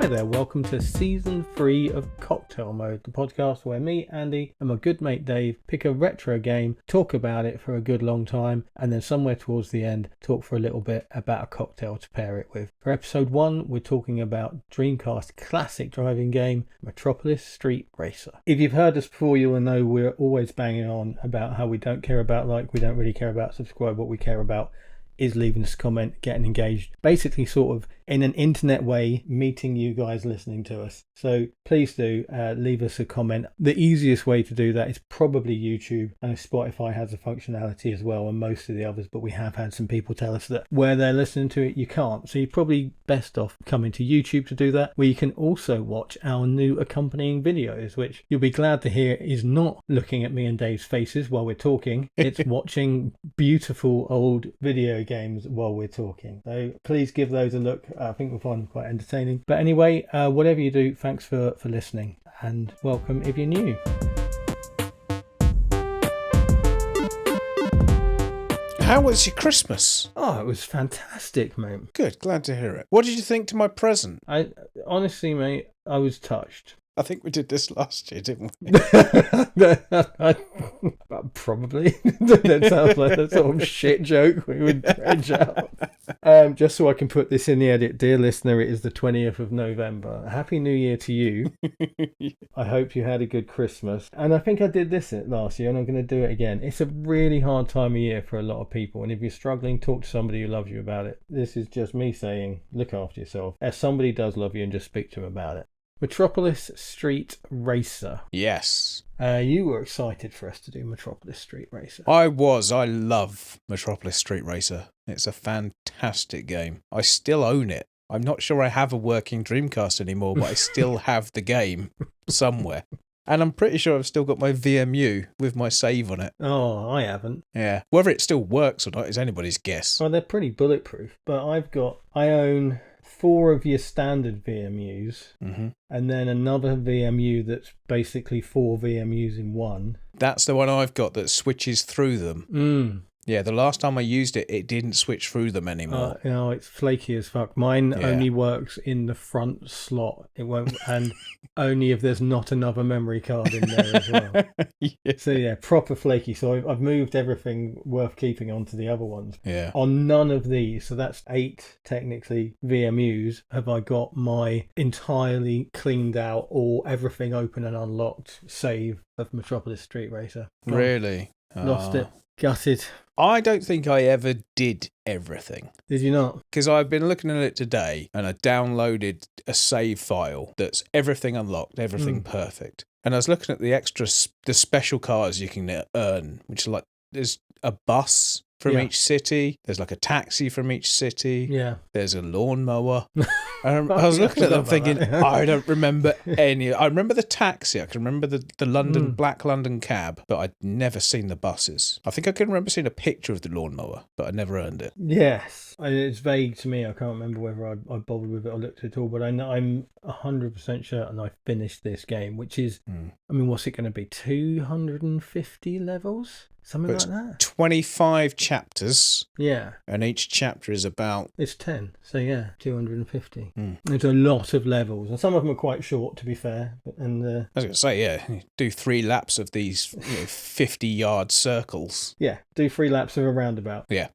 Hi there, welcome to Season 3 of Cocktail Mode, the podcast where me, Andy, and my good mate Dave pick a retro game, talk about it for a good long time, and then somewhere towards the end, talk for a little bit about a cocktail to pair it with. For episode 1, we're talking about Dreamcast classic driving game, Metropolis Street Racer. If you've heard us before, you'll know we're always banging on about how we don't care about like, we don't really care about subscribe. What we care about is leaving us a comment, getting engaged, basically sort of in an internet way, meeting you guys listening to us. So please do leave us a comment. The easiest way to do that is probably YouTube, and Spotify has a functionality as well, and most of the others, but we have had some people tell us that where they're listening to it, you can't. So you're probably best off coming to YouTube to do that, where you can also watch our new accompanying videos, which you'll be glad to hear is not looking at me and Dave's faces while we're talking. It's watching beautiful old video games while we're talking. So please give those a look. I think we'll find them quite entertaining. But anyway, whatever you do, thanks for listening, and welcome if you're new. How was your Christmas? Oh, it was fantastic, mate. Good, glad to hear it. What did you think to my present? Honestly, mate, I was touched. I think we did this last year, didn't we? Probably. That sounds like a sort of shit joke we would dredge out. Just so I can put this in the edit, dear listener, it is the 20th of November. Happy New Year to you. I hope you had a good Christmas. And I think I did this last year, and I'm going to do it again. It's a really hard time of year for a lot of people, and if you're struggling, talk to somebody who loves you about it. This is just me saying, look after yourself. If somebody does love you, and just speak to them about it. Metropolis Street Racer. Yes. You were excited for us to do Metropolis Street Racer. I was. I love Metropolis Street Racer. It's a fantastic game. I still own it. I'm not sure I have a working Dreamcast anymore, but I still have the game somewhere. And I'm pretty sure I've still got my VMU with my save on it. Oh, I haven't. Yeah. Whether it still works or not is anybody's guess. Well, they're pretty bulletproof, but I own 4 of your standard VMUs, and then another VMU that's basically 4 VMUs in one. That's the one I've got that switches through them. Yeah, the last time I used it, it didn't switch through them anymore. It's flaky as fuck. Mine only works in the front slot. It won't, and only if there's not another memory card in there as well. Yeah. So yeah, proper flaky. So I've moved everything worth keeping onto the other ones. Yeah. On none of these, so that's 8 technically VMUs, have I got my entirely cleaned out or everything open and unlocked save of Metropolis Street Racer. Really? Lost it. Gutted. I don't think I ever did everything. Did you not? Because I've been looking at it today and I downloaded a save file that's everything unlocked, everything perfect. And I was looking at the special cars you can earn, which are like, there's a bus from each city, there's like a taxi from each city, there's a lawnmower. I was looking at them thinking, I don't remember any. I remember the taxi, I can remember the London Black London cab, but I'd never seen the buses. I think I can remember seeing a picture of the lawnmower, but I never earned it. Yes, it's vague to me. I can't remember whether I bothered with it or looked at it all, but I know I'm 100% certain I finished this game, which is, I mean, what's it going to be, 250 levels? Something like that. 25 chapters. Yeah. And each chapter is about... It's 10. So yeah, 250. There's a lot of levels. And some of them are quite short, to be fair. And I was going to say, you do 3 laps of these 50-yard circles. Yeah, do 3 laps of a roundabout. Yeah.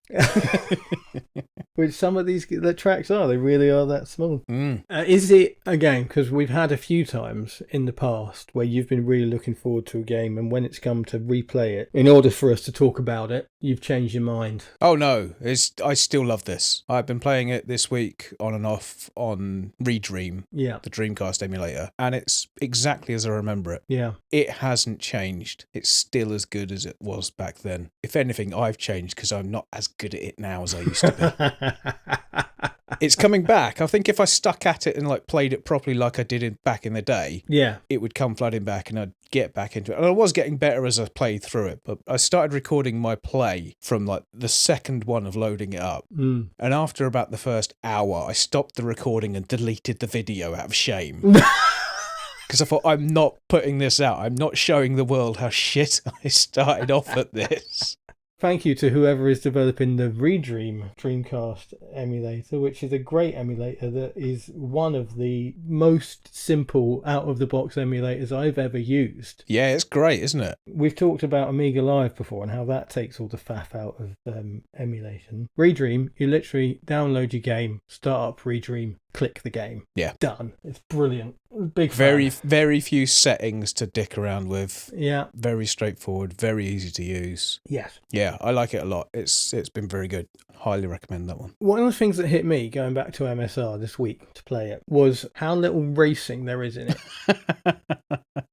Which some of these the tracks are. They really are that small. Is it a game? Because we've had a few times in the past where you've been really looking forward to a game, and when it's come to replay it, in order for us to talk about it, you've changed your mind. Oh no, I still love this. I've been playing it this week on and off on Redream, the Dreamcast emulator, and it's exactly as I remember it. Yeah. It hasn't changed. It's still as good as it was back then. If anything, I've changed because I'm not as good at it now as I used to be. It's coming back. I think if I stuck at it and like played it properly like I did back in the day, it would come flooding back and I'd get back into it. And I was getting better as I played through it, but I started recording my play from like the second one of loading it up. And after about the first hour, I stopped the recording and deleted the video out of shame. Because I thought, I'm not putting this out. I'm not showing the world how shit I started off at this. thank you to whoever is developing the Dreamcast emulator, which is a great emulator that is one of the most simple out-of-the-box emulators I've ever used. Yeah, it's great, isn't it? We've talked about Amiga Live before and how that takes all the faff out of emulation. Redream, you literally download your game, start up Redream, click the game. Yeah. Done. It's brilliant. Big fan. Very few settings to dick around with. Yeah. Very straightforward, very easy to use. Yes. Yeah, I like it a lot. It's been very good. Highly recommend that one. One of the things that hit me going back to MSR this week to play it was how little racing there is in it.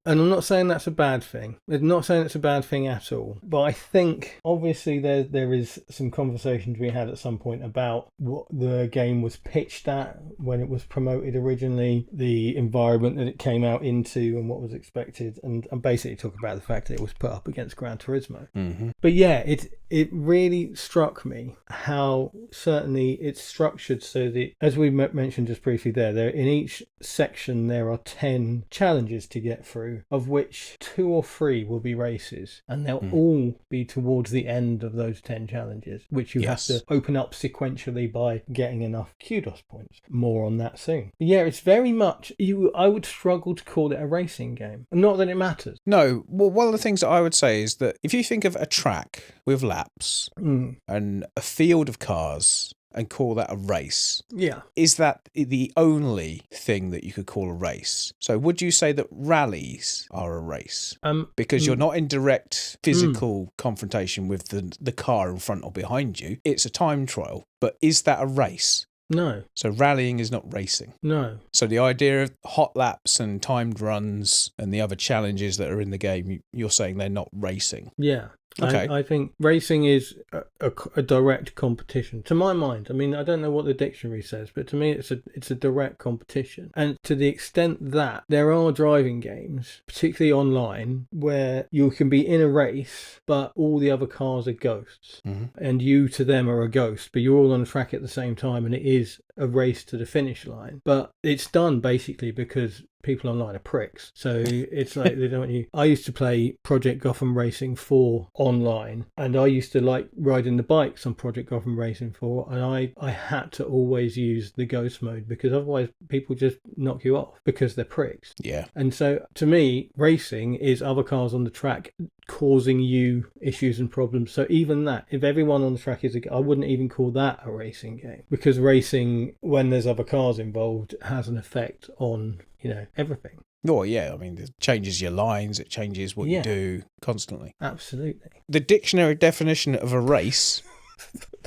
And I'm not saying that's a bad thing. I'm not saying it's a bad thing at all. But I think, obviously, there is some conversations we had at some point about what the game was pitched at when it was promoted originally, the environment that it came out into and what was expected, and basically talk about the fact that it was put up against Gran Turismo. Mm-hmm. But yeah, it really struck me how certainly it's structured so that, as we mentioned just briefly there in each section there are 10 challenges to get through, of which 2 or 3 will be races, and they'll all be towards the end of those 10 challenges, which you have to open up sequentially by getting enough Kudos points. More on that soon. But yeah, it's very much, I would struggle to call it a racing game. Not that it matters. No, well, one of the things that I would say is that if you think of a track with laps and a field of cars and call that a race, is that the only thing that you could call a race? So would you say that rallies are a race? Because you're not in direct physical confrontation with the car in front or behind you. It's a time trial. But is that a race? No. So rallying is not racing. No. So the idea of hot laps and timed runs and the other challenges that are in the game, you're saying they're not racing. Yeah. Okay. I think racing is a direct competition, to my mind. I mean, I don't know what the dictionary says, but to me it's a direct competition. And to the extent that there are driving games, particularly online, where you can be in a race, but all the other cars are ghosts. Mm-hmm. And you to them are a ghost, but you're all on a track at the same time, and it is a race to the finish line. But it's done basically because people online are pricks. So it's like they don't want you. I used to play Project Gotham Racing 4 online, and I used to like riding the bikes on Project Gotham Racing 4, and I had to always use the ghost mode because otherwise people just knock you off because they're pricks. Yeah. And so to me, racing is other cars on the track causing you issues and problems. So even that, if everyone on the track is I wouldn't even call that a racing game, because racing, when there's other cars involved, has an effect on everything. Oh, yeah. I mean, it changes your lines. It changes what you do constantly. Absolutely. The dictionary definition of a race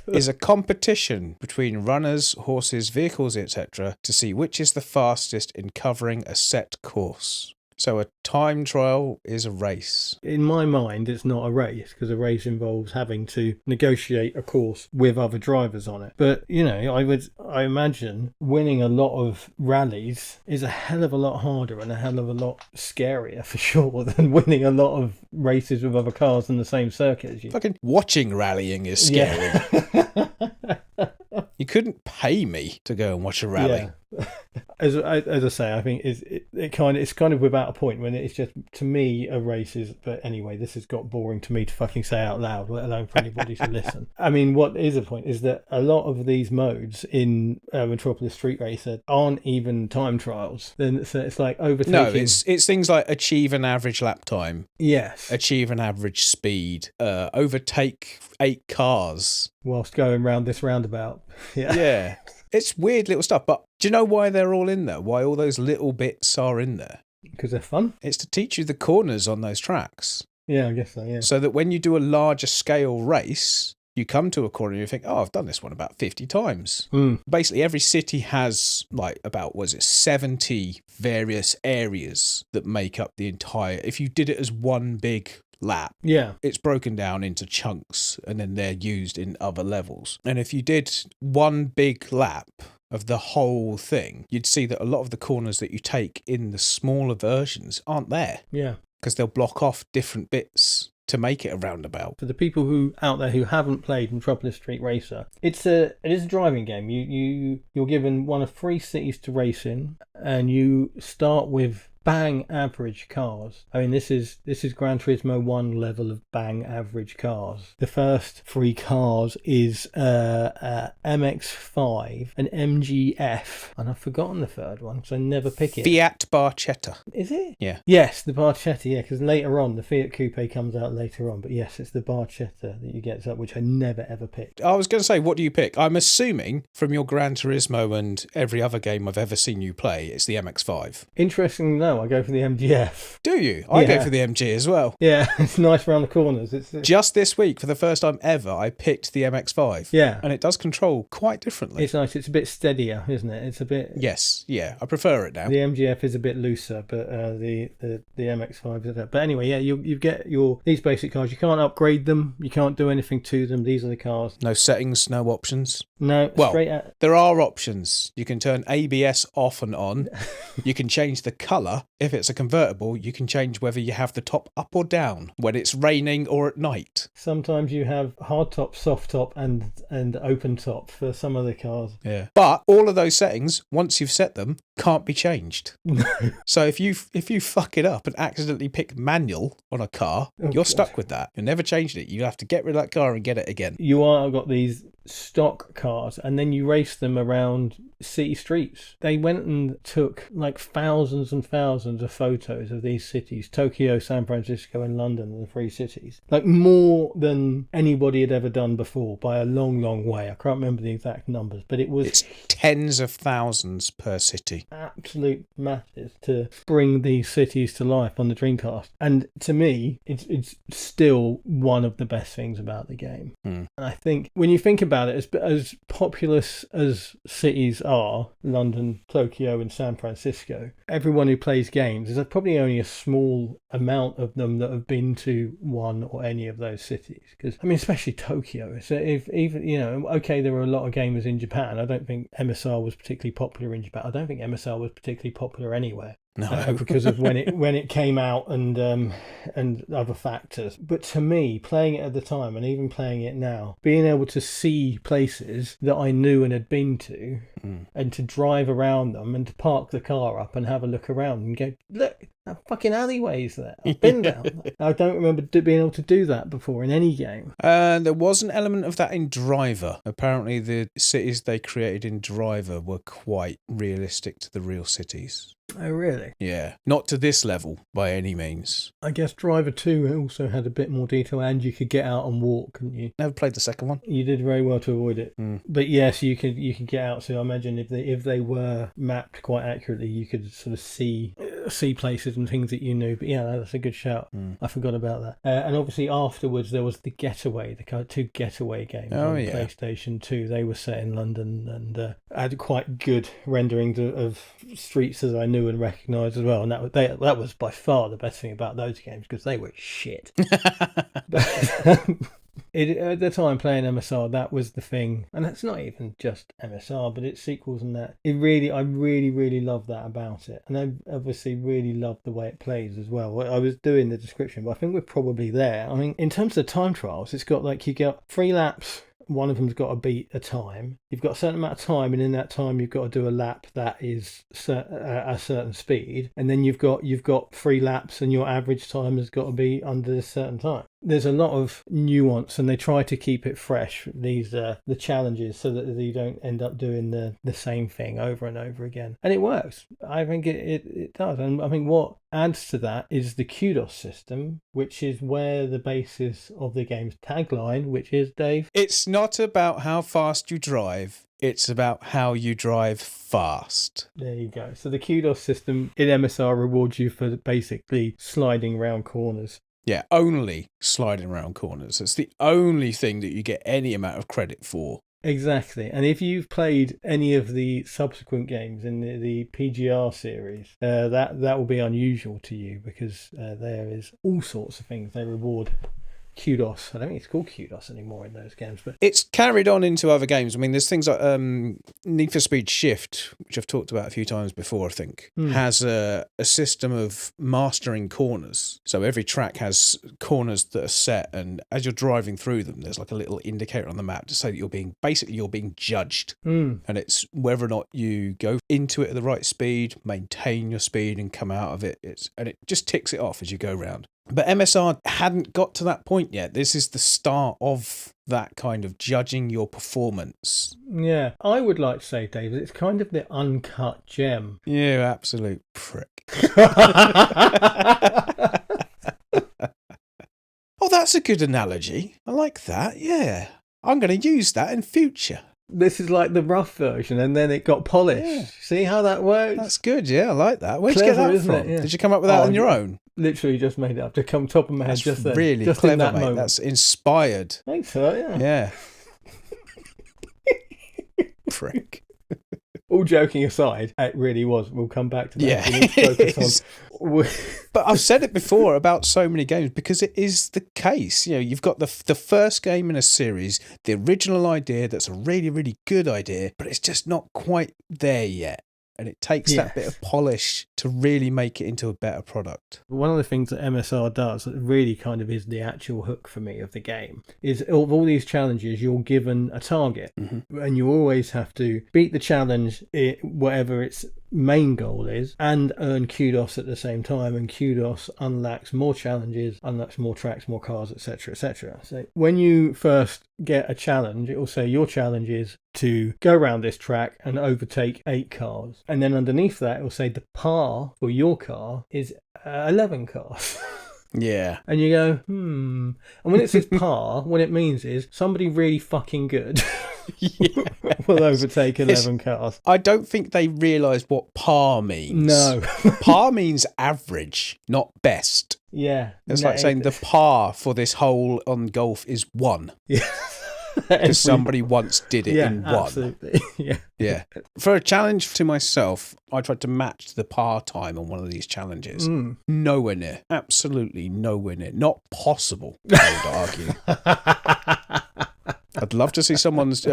is a competition between runners, horses, vehicles, etc. to see which is the fastest in covering a set course. So a time trial is a race. In my mind, it's not a race, because a race involves having to negotiate a course with other drivers on it. But, I imagine winning a lot of rallies is a hell of a lot harder and a hell of a lot scarier, for sure, than winning a lot of races with other cars in the same circuit as you. Fucking watching rallying is scary. Yeah. You couldn't pay me to go and watch a rally. Yeah. As I say, I think it's kind of without a point when it's just, to me, a race is. But anyway, this has got boring to me to fucking say out loud, let alone for anybody to listen. I mean, what is a point is that a lot of these modes in Metropolis Street Racer aren't even time trials. Then so it's like overtaking. No, it's things like achieve an average lap time. Yes. Achieve an average speed. Overtake 8 cars whilst going round this roundabout. Yeah. It's weird little stuff, but do you know why they're all in there? Why all those little bits are in there? Because they're fun. It's to teach you the corners on those tracks. Yeah, I guess so, yeah. So that when you do a larger scale race, you come to a corner and you think, I've done this one about 50 times. Basically, every city has about 70 various areas that make up the entire... If you did it as one big lap, it's broken down into chunks and then they're used in other levels. And if you did one big lap of the whole thing, you'd see that a lot of the corners that you take in the smaller versions aren't there. Yeah. Because they'll block off different bits to make it a roundabout. For the people who out there who haven't played Metropolis Street Racer, it is a driving game. You're given one of 3 cities to race in, and you start with bang average cars. I mean, this is Gran Turismo 1 level of bang average cars. The first three cars is MX-5, an MGF, and I've forgotten the third one, so I never pick it. Fiat Barchetta. Is it? Yeah. Yes, the Barchetta, yeah, because later on, the Fiat Coupe comes out later on, but yes, it's the Barchetta that you get up, which I never ever picked. I was going to say, what do you pick? I'm assuming from your Gran Turismo and every other game I've ever seen you play, it's the MX-5. Interestingly, no, I go for the MGF. Do you? I go for the MG as well. Yeah, it's nice around the corners. It's Just this week, for the first time ever, I picked the MX-5. Yeah. And it does control quite differently. It's nice. It's a bit steadier, isn't it? It's a bit... Yes, yeah, I prefer it now. The MGF is a bit looser, but the MX-5 is... But anyway, yeah, you get these basic cars. You can't upgrade them. You can't do anything to them. These are the cars. No settings, no options. No, well, straight out. There are options. You can turn ABS off and on. You can change the colour. If it's a convertible, you can change whether you have the top up or down when it's raining or at night. Sometimes you have hard top, soft top, and open top for some of the cars. Yeah, but all of those settings, once you've set them, can't be changed. So if you fuck it up and accidentally pick manual on a car, you're stuck with that. You're never changing it. You have to get rid of that car and get it again. You are got these stock cars, and then you race them around city streets. They went and took like thousands and thousands of photos of these cities, Tokyo, San Francisco and London, the three cities, like more than anybody had ever done before by a long way. I can't remember the exact numbers, but it's tens of thousands per city. Absolute masses to bring these cities to life on the Dreamcast. And to me, it's still one of the best things about the game. And I think when you think about it, as populous as cities are, London, Tokyo and San Francisco, everyone who plays games, there's probably only a small amount of them that have been to one or any of those cities. Because, I mean, especially Tokyo. So if even, okay, there were a lot of gamers in Japan. I don't think MSR was particularly popular in Japan. I don't think MSR was particularly popular anywhere. No, because of when it came out and other factors. But to me, playing it at the time and even playing it now, being able to see places that I knew and had been to, and to drive around them and to park the car up and have a look around and go, look, that fucking alleyway's there. I've been down there. I don't remember being able to do that before in any game. There was an element of that in Driver. Apparently, the cities they created in Driver were quite realistic to the real cities. Oh, really? Yeah. Not to this level, by any means. I guess Driver 2 also had a bit more detail, and you could get out and walk, couldn't you? Never played the second one. You did very well to avoid it. But yes, you could get out. So I imagine if they were mapped quite accurately, you could sort of see places and things that you knew. But yeah, that's a good shout. I forgot about that. And obviously afterwards there was the Getaway, the two Getaway games on PlayStation 2. They were set in London and had quite good renderings of streets as I knew and recognised as well. And that was by far the best thing about those games, because they were shit. At the time playing MSR, that was the thing, and that's not even just MSR, but it's sequels and that. I really love that about it, and I obviously really love the way it plays as well. I was doing the description, but I think we're probably there. I mean, in terms of the time trials, it's got like you get 3 laps. One of them's got to beat a time. You've got a certain amount of time, and in that time you've got to do a lap that is a certain speed, and then you've got 3 laps, and your average time has got to be under a certain time. There's a lot of nuance, and they try to keep it fresh, these the challenges, so that you don't end up doing the same thing over and over again. And it works. I think it does. And I think what adds to that is the Kudos system, which is where the basis of the game's tagline, which is, Dave? It's not about how fast you drive. It's about how you drive fast. There you go. So the Kudos system in MSR rewards you for basically sliding around corners. Yeah, only sliding around corners. It's the only thing that you get any amount of credit for. Exactly. And if you've played any of the subsequent games in the PGR series, that will be unusual to you, because there is all sorts of things they reward Kudos. I don't think it's called Kudos anymore in those games, but it's carried on into other games. I mean, there's things like Need for Speed Shift, which I've talked about a few times before, I think, has a system of mastering corners. So every track has corners that are set, and as you're driving through them, there's like a little indicator on the map to say that you're being judged. And it's whether or not you go into it at the right speed, maintain your speed, and come out of it. And it just ticks it off as you go around. But MSR hadn't got to that point yet. This is the start of that kind of judging your performance. Yeah, I would like to say, David, it's kind of the uncut gem. You absolute prick. Oh, that's a good analogy. I like that, yeah. I'm going to use that in future. This is like the rough version, and then it got polished. Yeah. See how that works? That's good, yeah, I like that. Where'd you get that from? Yeah. Did you come up with that on your own? Literally just made it up to come top of my head just then. Really just clever, that mate. Moment. That's inspired. Thanks, sir, yeah. Prick. All joking aside, it really was. We'll come back to that. Yeah, we need to focus on. But I've said it before about so many games because it is the case. You know, you've got the first game in a series, the original idea that's a really, really good idea, but it's just not quite there yet. And it takes that bit of polish to really make it into a better product. One of the things that MSR does that really kind of is the actual hook for me of the game is of all these challenges, you're given a target and you always have to beat the challenge, whatever its main goal is, and earn kudos at the same time. And kudos unlocks more challenges, unlocks more tracks, more cars, etc., etc. So when you first get a challenge, it will say your challenge is to go around this track and overtake 8 cars, and then underneath that it will say the par for your car is 11 cars. Yeah. And you go, and when it says par, what it means is somebody really fucking good will overtake 11 cars. I don't think they realise what par means. No. Par means average, not best. Yeah. It's like saying the par for this hole on golf is 1. Yeah. Because somebody once did it in 1. Absolutely. Yeah. For a challenge to myself, I tried to match the par time on one of these challenges. Nowhere near. Absolutely nowhere near. Not possible, I would argue. I'd love to see someone's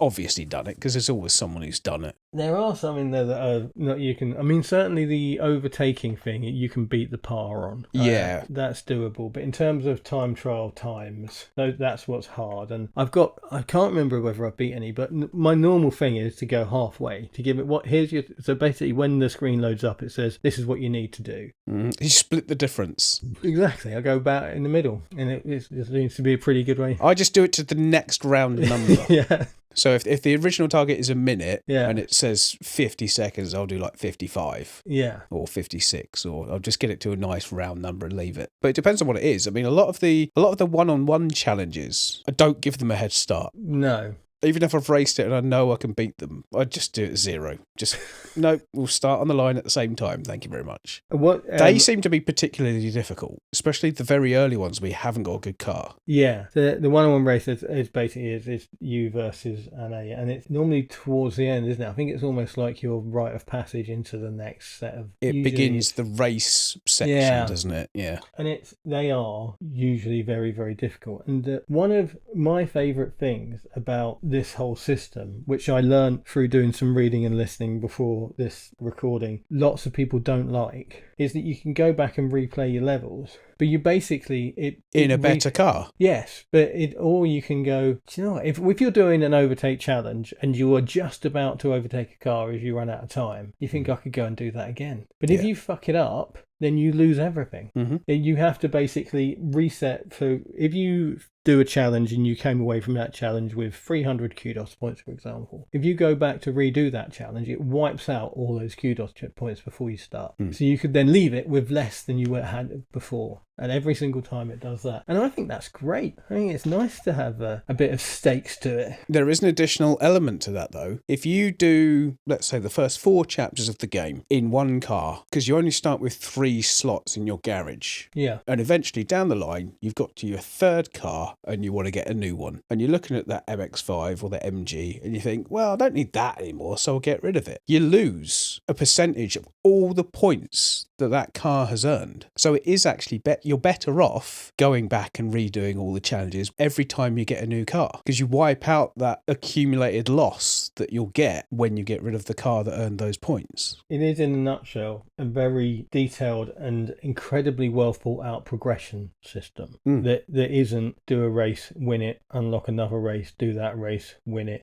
obviously done it, because there's always someone who's done it. There are some in there that are not, you can, I mean, certainly the overtaking thing, you can beat the par on. Yeah. That's doable. But in terms of time trial times, that's what's hard. And I can't remember whether I've beat any, but my normal thing is to go halfway, to give it so basically when the screen loads up, it says, this is what you need to do. You split the difference. Exactly. I go about in the middle, and it seems to be a pretty good way. I just do it to the next round number. Yeah. So if the original target is a minute and it says 50 seconds, I'll do like 55. Yeah. Or 56, or I'll just get it to a nice round number and leave it. But it depends on what it is. I mean, a lot of the one-on-one challenges, I don't give them a head start. No. Even if I've raced it and I know I can beat them, I just do it at 0. Just, no, we'll start on the line at the same time. Thank you very much. They seem to be particularly difficult, especially the very early ones where you haven't got a good car. Yeah. The one-on-one race is basically is you versus an A, and it's normally towards the end, isn't it? I think it's almost like your rite of passage into the next set of... It begins the race section, doesn't it? Yeah. And they are usually very, very difficult. And one of my favourite things about this whole system, which I learned through doing some reading and listening before this recording, lots of people don't like, is that you can go back and replay your levels, but you basically in a better car. Yes, but or you can go, do you know what? If you're doing an overtake challenge and you are just about to overtake a car as you run out of time, you think I could go and do that again. But if you fuck it up, then you lose everything. You have to basically reset. If you do a challenge and you came away from that challenge with 300 kudos points, for example, if you go back to redo that challenge, it wipes out all those kudos points before you start. So you could then leave it with less than you had before. And every single time it does that. And I think that's great. I think it's nice to have a bit of stakes to it. There is an additional element to that, though. If you do, let's say, the first 4 chapters of the game in one car, because you only start with 3 slots in your garage. Yeah. And eventually down the line, you've got to your 3rd car and you want to get a new one. And you're looking at that MX-5 or the MG and you think, well, I don't need that anymore, so I'll get rid of it. You lose a percentage of all the points that car has earned. So it is actually better. you're better off going back and redoing all the challenges every time you get a new car, because you wipe out that accumulated loss that you'll get when you get rid of the car that earned those points. It is, in a nutshell, a very detailed and incredibly well thought out progression system. That isn't do a race, win it, unlock another race, do that race, win it.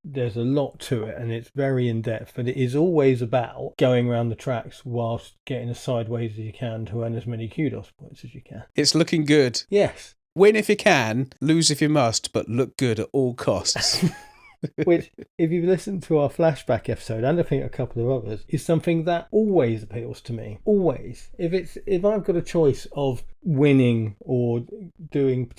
There's a lot to it, and it's very in depth, but it is always about going around the tracks whilst getting as sideways as you can to earn as many kudos points as you can. It's looking good. Yes. Win if you can, lose if you must, but look good at all costs. Which, if you've listened to our flashback episode, and I think a couple of others, is something that always appeals to me. Always. If I've got a choice of winning or doing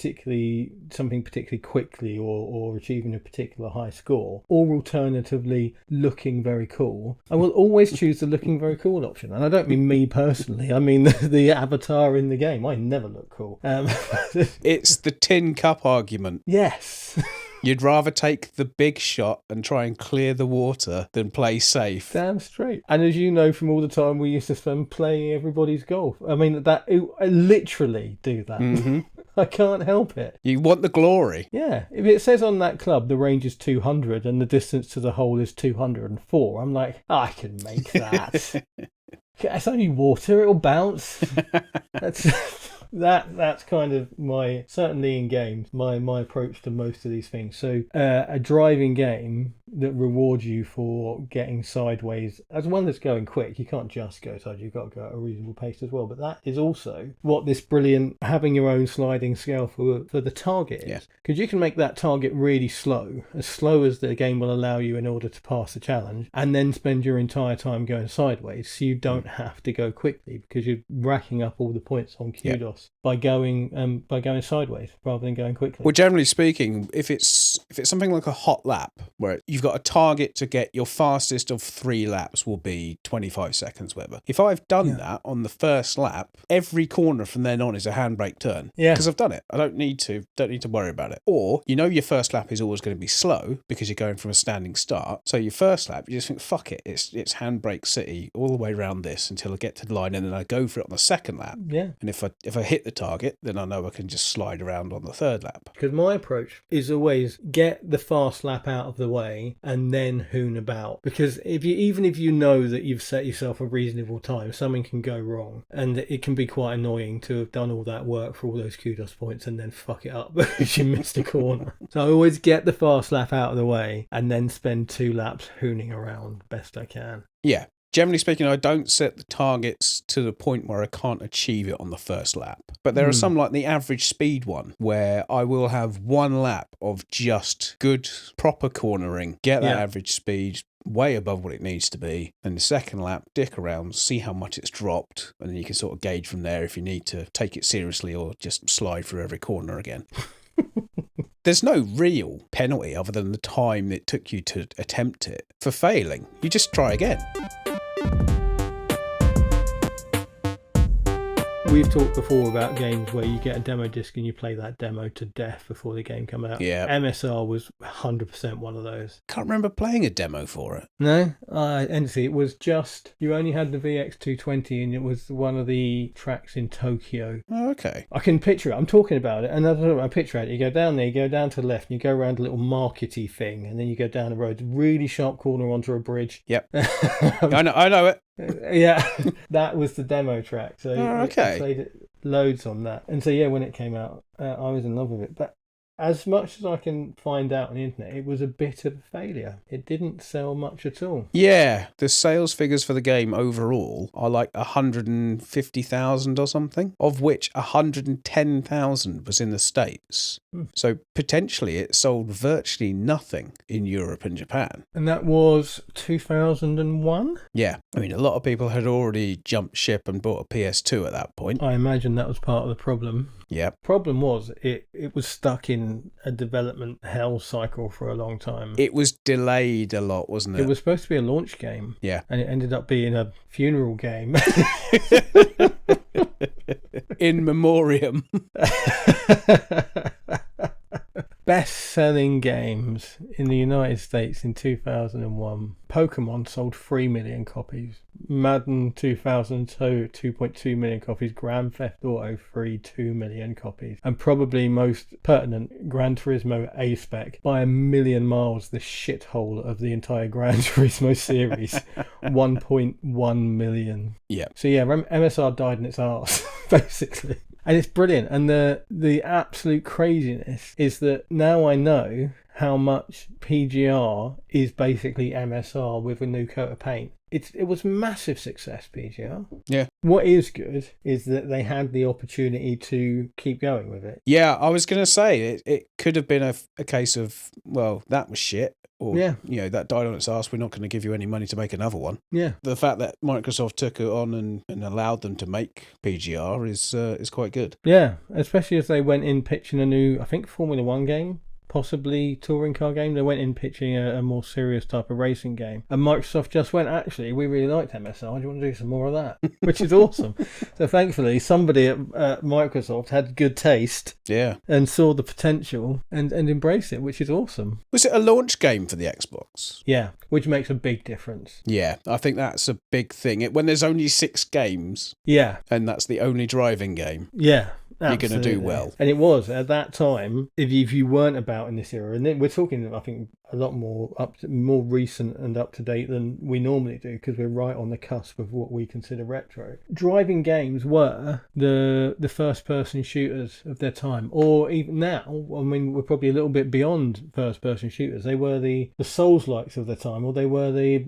something particularly quickly or achieving a particular high score, or alternatively looking very cool, I will always choose the looking very cool option. And I don't mean me personally, I mean the avatar in the game. I never look cool. It's the tin cup argument. Yes. You'd rather take the big shot and try and clear the water than play safe. Damn straight. And as you know from all the time we used to spend playing everybody's golf, I mean, I literally do that. Mm-hmm. I can't help it. You want the glory. Yeah. If it says on that club the range is 200 and the distance to the hole is 204, I'm like, I can make that. It's only water, it'll bounce. That's kind of my, certainly in games, my approach to most of these things. So a driving game that rewards you for getting sideways, as well as going quick. You can't just go sideways, you've got to go at a reasonable pace as well. But that is also what this brilliant having your own sliding scale for the target is. Because you can make that target really slow as the game will allow you in order to pass the challenge, and then spend your entire time going sideways, so you don't have to go quickly, because you're racking up all the points on kudos by going sideways rather than going quickly. Well, generally speaking, if it's something like a hot lap where you've got a target to get your fastest of 3 laps will be 25 seconds, whatever. If I've done that on the first lap, every corner from then on is a handbrake turn. Yeah. Because I've done it. I don't need to worry about it. Or, your first lap is always going to be slow because you're going from a standing start. So your first lap, you just think, fuck it, it's handbrake city all the way around this until I get to the line, and then I go for it on the second lap. Yeah. And if I hit the target, then I know I can just slide around on the third lap. Because my approach is always get the fast lap out of the way and then hoon about. Because even if you know that you've set yourself a reasonable time, something can go wrong, and it can be quite annoying to have done all that work for all those kudos points and then fuck it up because you missed a corner. So I always get the fast lap out of the way and then spend 2 laps hooning around best I can. Yeah. Generally speaking, I don't set the targets to the point where I can't achieve it on the first lap. But there are some, like the average speed one, where I will have 1 lap of just good, proper cornering, get that average speed way above what it needs to be, and the second lap, dick around, see how much it's dropped, and then you can sort of gauge from there if you need to take it seriously or just slide through every corner again. There's no real penalty other than the time it took you to attempt it. For failing, you just try again. We've talked before about games where you get a demo disc and you play that demo to death before the game comes out. Yeah. MSR was 100% one of those. Can't remember playing a demo for it. No, honestly, it was just, you only had the VX220 and it was one of the tracks in Tokyo. Oh, okay. I can picture it. I'm talking about it, and I picture it. You go down there, you go down to the left, and you go around a little markety thing, and then you go down the road, really sharp corner onto a bridge. Yep. I know it. Yeah, that was the demo track. So okay. I played it loads on that. And so, when it came out, I was in love with it. But as much as I can find out on the internet, it was a bit of a failure. It didn't sell much at all. Yeah, the sales figures for the game overall are like 150,000 or something, of which 110,000 was in the States. So potentially it sold virtually nothing in Europe and Japan. And that was 2001? Yeah. I mean, a lot of people had already jumped ship and bought a PS2 at that point. I imagine that was part of the problem. Yeah. Problem was, it was stuck in a development hell cycle for a long time. It was delayed a lot, wasn't it? It was supposed to be a launch game. Yeah. And it ended up being a funeral game. In memoriam. best-selling games in the United States in 2001. Pokemon sold 3 million copies. Madden 2002, 2.2 million copies. Grand Theft Auto 3, 2 million copies. And probably most pertinent, Gran Turismo A-Spec, by a million miles, the shithole of the entire Gran Turismo series. 1.1 million. Yeah. So yeah, MSR died in its arse, basically. And it's brilliant. And the absolute craziness is that now I know how much PGR is basically MSR with a new coat of paint. It was massive success, PGR. Yeah. What is good is that they had the opportunity to keep going with it. Yeah, I was going to say, it could have been a case of, well, that was shit. Or, that died on its ass. We're not going to give you any money to make another one. Yeah. The fact that Microsoft took it on and allowed them to make PGR is quite good. Yeah, especially as they went in pitching a new, I think, Formula One game. Possibly touring car game. They went in pitching a more serious type of racing game, and Microsoft just went, actually, we really liked MSR, do you want to do some more of that? Which is awesome. So thankfully somebody at Microsoft had good taste, and saw the potential and embraced it, which is awesome. Was it a launch game for the Xbox? Yeah, which makes a big difference. Yeah, I think that's a big thing. When there's only 6 games, and that's the only driving game, you're going to do well. And it was, at that time, if you weren't about in this era, and then we're talking, I think, a lot more more recent and up to date than we normally do, because we're right on the cusp of what we consider retro. Driving games were the first person shooters of their time, or even now, I mean, we're probably a little bit beyond first person shooters. They were the Souls-likes of their time, or they were the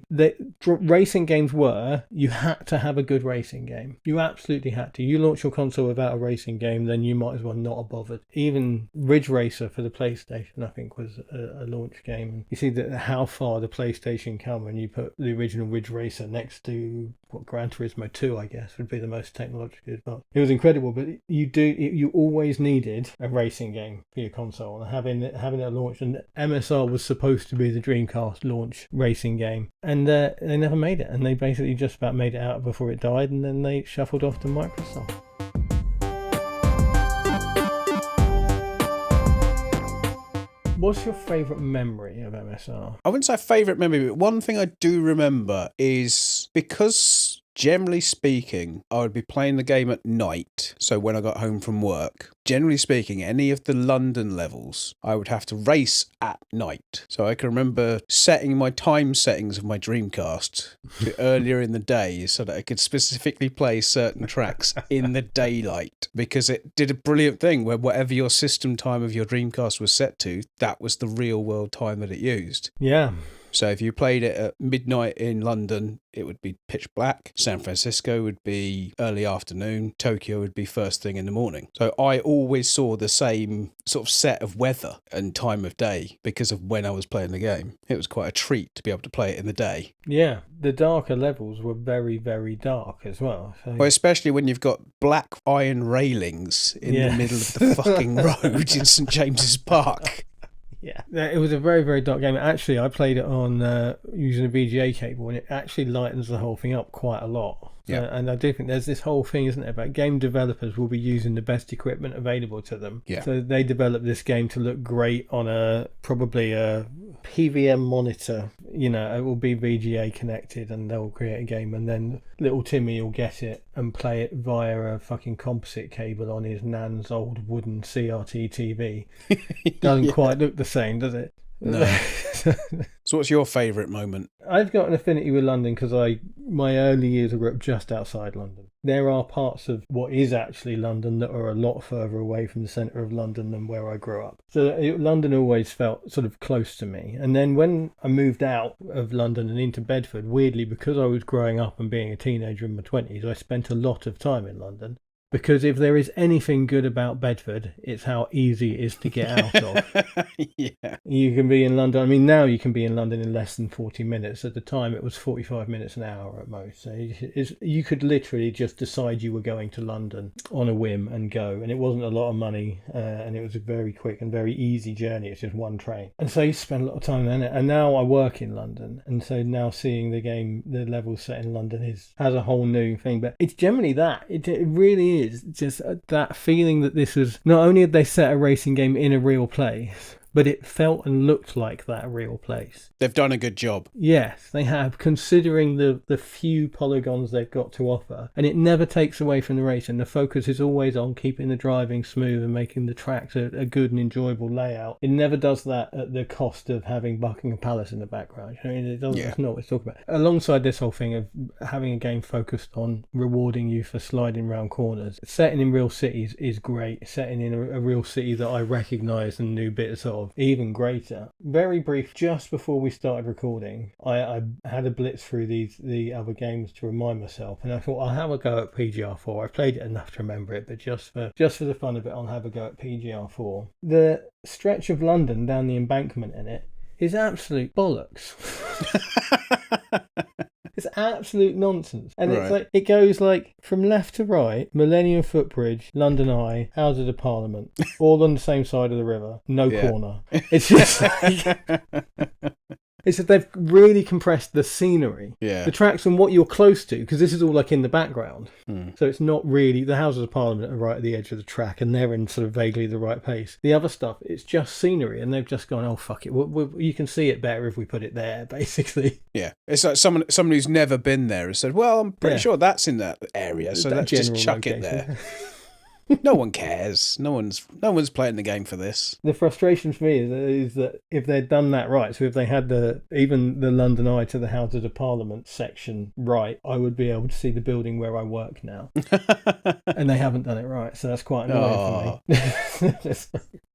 racing games were, you had to have a good racing game. You absolutely had to. You launch your console without a racing game, then you might as well not have bothered. Even Ridge Racer for the PlayStation, I think, was a launch game. You see how far the PlayStation come when you put the original Ridge Racer next to Gran Turismo 2, I guess, would be the most technologically advanced. It was incredible, but you always needed a racing game for your console, and having it launched. And MSR was supposed to be the Dreamcast launch racing game, and they never made it, and they basically just about made it out before it died, and then they shuffled off to Microsoft. What's your favourite memory of MSR? I wouldn't say favourite memory, but one thing I do remember is, because generally speaking, I would be playing the game at night. So when I got home from work, generally speaking, any of the London levels, I would have to race at night. So I can remember setting my time settings of my Dreamcast to earlier in the day so that I could specifically play certain tracks in the daylight, because it did a brilliant thing where whatever your system time of your Dreamcast was set to, that was the real world time that it used. Yeah. So if you played it at midnight in London, it would be pitch black. San Francisco would be early afternoon. Tokyo would be first thing in the morning. So I always saw the same sort of set of weather and time of day because of when I was playing the game. It was quite a treat to be able to play it in the day. Yeah, the darker levels were very, very dark as well. So... Well, especially when you've got black iron railings in the middle of the fucking road in St James's Park. Yeah, it was a very, very dark game. Actually, I played it on using a VGA cable, and it actually lightens the whole thing up quite a lot. Yeah. And I do think there's this whole thing, isn't it, about game developers will be using the best equipment available to them. Yeah. So they develop this game to look great on probably a PVM monitor. You know, it will be VGA connected, and they'll create a game, and then little Timmy will get it and play it via a fucking composite cable on his nan's old wooden CRT TV. Doesn't quite look the same, does it? No. So what's your favourite moment? I've got an affinity with London because my early years grew up just outside London. There are parts of what is actually London that are a lot further away from the centre of London than where I grew up. So London always felt sort of close to me. And then when I moved out of London and into Bedford, weirdly, because I was growing up and being a teenager in my 20s, I spent a lot of time in London. Because if there is anything good about Bedford, it's how easy it is to get out of. Yeah. You can be in London. I mean, now you can be in London in less than 40 minutes. At the time, it was 45 minutes an hour at most. So you could literally just decide you were going to London on a whim and go. And it wasn't a lot of money. And it was a very quick and very easy journey. It's just one train. And so you spend a lot of time in it. And now I work in London. And so now seeing the levels set in London has a whole new thing. But it's generally that. It really is just that feeling that this was, not only had they set a racing game in a real place, but it felt and looked like that real place. They've done a good job. Yes, they have, considering the few polygons they've got to offer. And it never takes away from the racing. The focus is always on keeping the driving smooth and making the tracks a good and enjoyable layout. It never does that at the cost of having Buckingham Palace in the background. I mean, it doesn't, That's not what it's talking about. Alongside this whole thing of having a game focused on rewarding you for sliding around corners, setting in real cities is great. Setting in a real city that I recognise and knew bits of, even greater. Very brief, just before we started recording, I had a blitz through the other games to remind myself, and I thought I'll have a go at PGR4. I've played it enough to remember it, but just for the fun of it, I'll have a go at PGR4. The stretch of London down the embankment in it is absolute bollocks. It's absolute nonsense. And It's like, it goes like from left to right, Millennium Footbridge, London Eye, Houses of Parliament, all on the same side of the river, no corner. It's just like... It's that they've really compressed the scenery, the tracks, and what you're close to, because this is all like in the background. So it's not really, the Houses of Parliament are right at the edge of the track and they're in sort of vaguely the right place. The other stuff, it's just scenery, and they've just gone, oh fuck it, you can see it better if we put it there, basically. Yeah, it's like someone who's never been there has said, well, I'm pretty sure that's in that area, so let's just chuck it there. No one cares. No one's playing the game for this. The frustration for me is that if they'd done that right, so if they had even the London Eye to the Houses of Parliament section right, I would be able to see the building where I work now. And they haven't done it right, so that's quite annoying for me.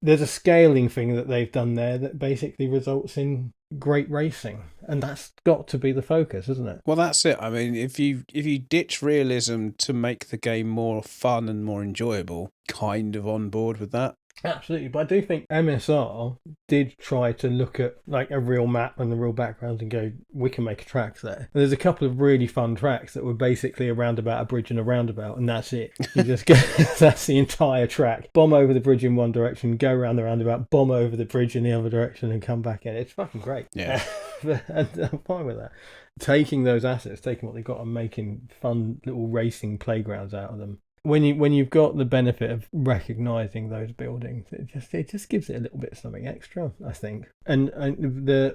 There's a scaling thing that they've done there that basically results in great racing, and that's got to be the focus, isn't it? Well, that's it. I mean, if you ditch realism to make the game more fun and more enjoyable, kind of on board with that. Absolutely, but I do think MSR did try to look at like a real map and the real background and go, we can make a track there. And there's a couple of really fun tracks that were basically a roundabout, a bridge and a roundabout, and that's it. You just go, that's the entire track. Bomb over the bridge in one direction, go around the roundabout, bomb over the bridge in the other direction and come back in. It's fucking great. Yeah. And I'm fine with that. Taking those assets, taking what they've got and making fun little racing playgrounds out of them. When you've got the benefit of recognising those buildings, it just gives it a little bit of something extra, I think. And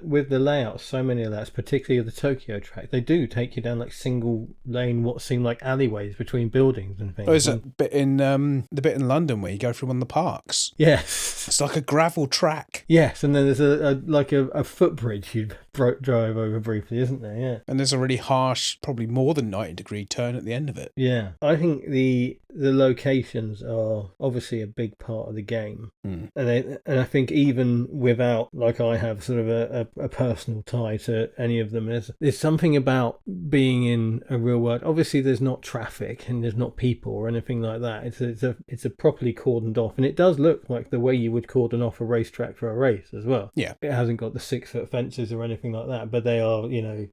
with the layouts, so many of that's particularly of the Tokyo track, they do take you down like single lane, what seem like alleyways between buildings and things. Oh, is it the bit in London where you go through one of the parks? Yes, it's like a gravel track. Yes, and then there's a footbridge you drive over briefly, isn't there? Yeah, and there's a really harsh, probably more than 90-degree turn at the end of it. Yeah, I think the locations are obviously a big part of the game, and I think even without, like I have, sort of a personal tie to any of them, there's something about being in a real world. Obviously, there's not traffic and there's not people or anything like that. It's a properly cordoned off, and it does look like the way you would cordon off a racetrack for a race as well. Yeah, it hasn't got the 6-foot fences or anything like that, but they are,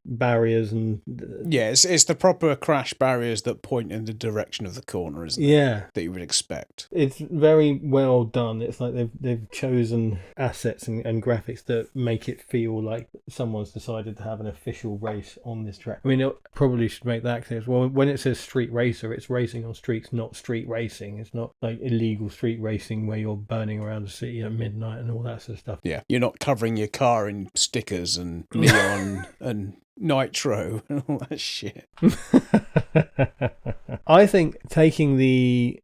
barriers and it's the proper crash barriers that point in the direction of the corner, isn't it? Yeah, that you would expect. It's very well done. It's like they've chosen assets and graphics that make it feel like someone's decided to have an official race on this track. I mean, it probably should make that clear as well. When it says street racer, it's racing on streets, not street racing. It's not like illegal street racing where you're burning around the city at midnight and all that sort of stuff. Yeah, you're not covering your car in stickers and neon and nitro and all that shit. I think taking the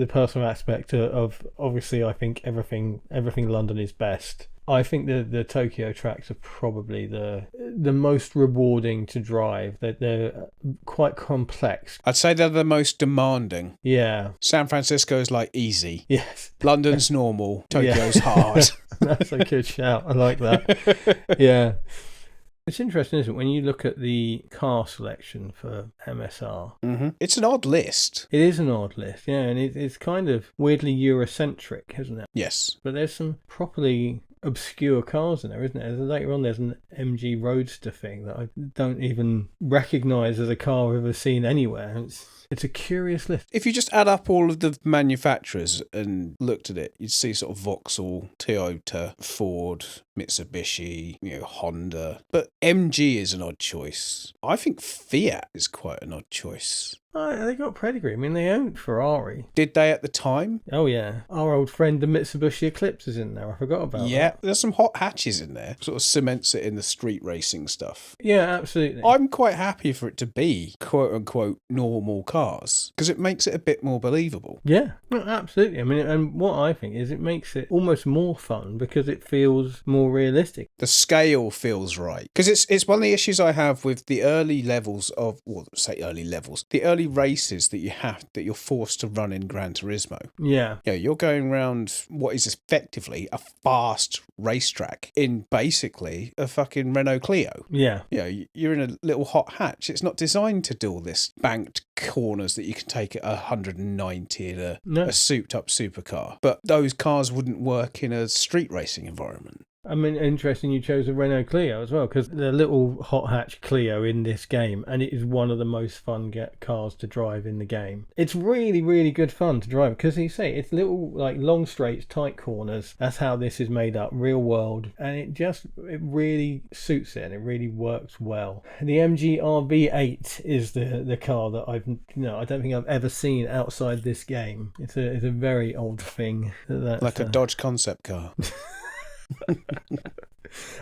personal aspect of obviously, I think everything London is best. I think the Tokyo tracks are probably the most rewarding to drive. They're quite complex. I'd say they're the most demanding. Yeah. San Francisco is like easy. Yes. London's normal. Tokyo's hard. That's a good shout. I like that. Yeah. It's interesting, isn't it, when you look at the car selection for MSR? Mm-hmm. It's an odd list. It is an odd list, yeah, and it's kind of weirdly Eurocentric, isn't it? Yes. But there's some properly obscure cars in there, isn't there? Later on, there's an MG Roadster thing that I don't even recognise as a car I've ever seen anywhere. It's a curious list. If you just add up all of the manufacturers and looked at it, you'd see sort of Vauxhall, Toyota, Ford, Mitsubishi, Honda. But MG is an odd choice. I think Fiat is quite an odd choice. Oh, they got pedigree. I mean, they owned Ferrari. Did they at the time? Oh, yeah. Our old friend, the Mitsubishi Eclipse, is in there. I forgot about that. Yeah, there's some hot hatches in there. Sort of cements it in the street racing stuff. Yeah, absolutely. I'm quite happy for it to be quote-unquote normal cars because it makes it a bit more believable. Yeah, no, absolutely. I mean, and what I think is it makes it almost more fun because it feels more realistic. The scale feels right. Because it's one of the issues I have with the early levels of, the early races that you're forced to run in Gran Turismo. Yeah. You're going around what is effectively a fast racetrack in basically a fucking Renault Clio. Yeah. You're in a little hot hatch. It's not designed to do all this banked corners that you can take at 190 in a souped-up supercar. But those cars wouldn't work in a street racing environment. I mean, interesting you chose a Renault Clio as well, because the little hot hatch Clio in this game, and it is one of the most fun cars to drive in the game. It's really, really good fun to drive, because you say it's little, like, long straights, tight corners. That's how this is made up, real world, and it really suits it, and it really works well. The MG RV8 is the car that I don't think I've ever seen outside this game. It's a very old thing. Like a Dodge concept car.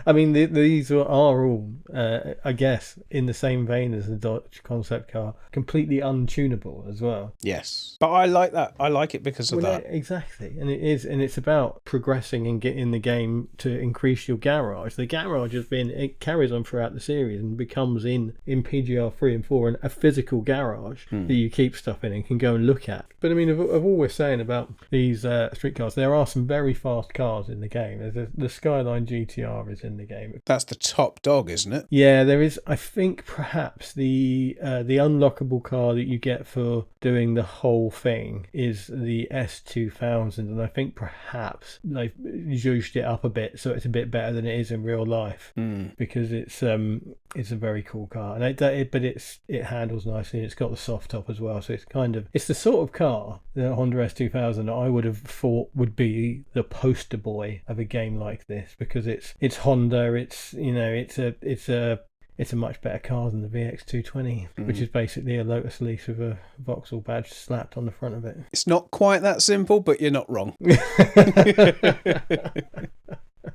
I mean, these are all, I guess, in the same vein as the Dodge concept car, completely untunable as well. Yes, but I like that. I like it because of that. Exactly, and it's about progressing and getting the game to increase your garage. The garage it carries on throughout the series and becomes in PGR 3 and 4 a physical garage that you keep stuff in and can go and look at. But I mean, of all we're saying about these street cars, there are some very fast cars in the game. There's the Skyline GTR is in the game. That's the top dog, isn't it? Yeah, there is. I think perhaps the unlockable car that you get for doing the whole thing is the S2000, and I think perhaps they've zhuzhed it up a bit so it's a bit better than it is in real life because it's a very cool car, and it handles nicely. It's got the soft top as well, so it's the sort of car, the Honda S2000, that I would have thought would be the poster boy of a game like this, because it's Honda. It's a much better car than the VX220, which is basically a Lotus Elise with a Vauxhall badge slapped on the front of it. It's not quite that simple, but you're not wrong.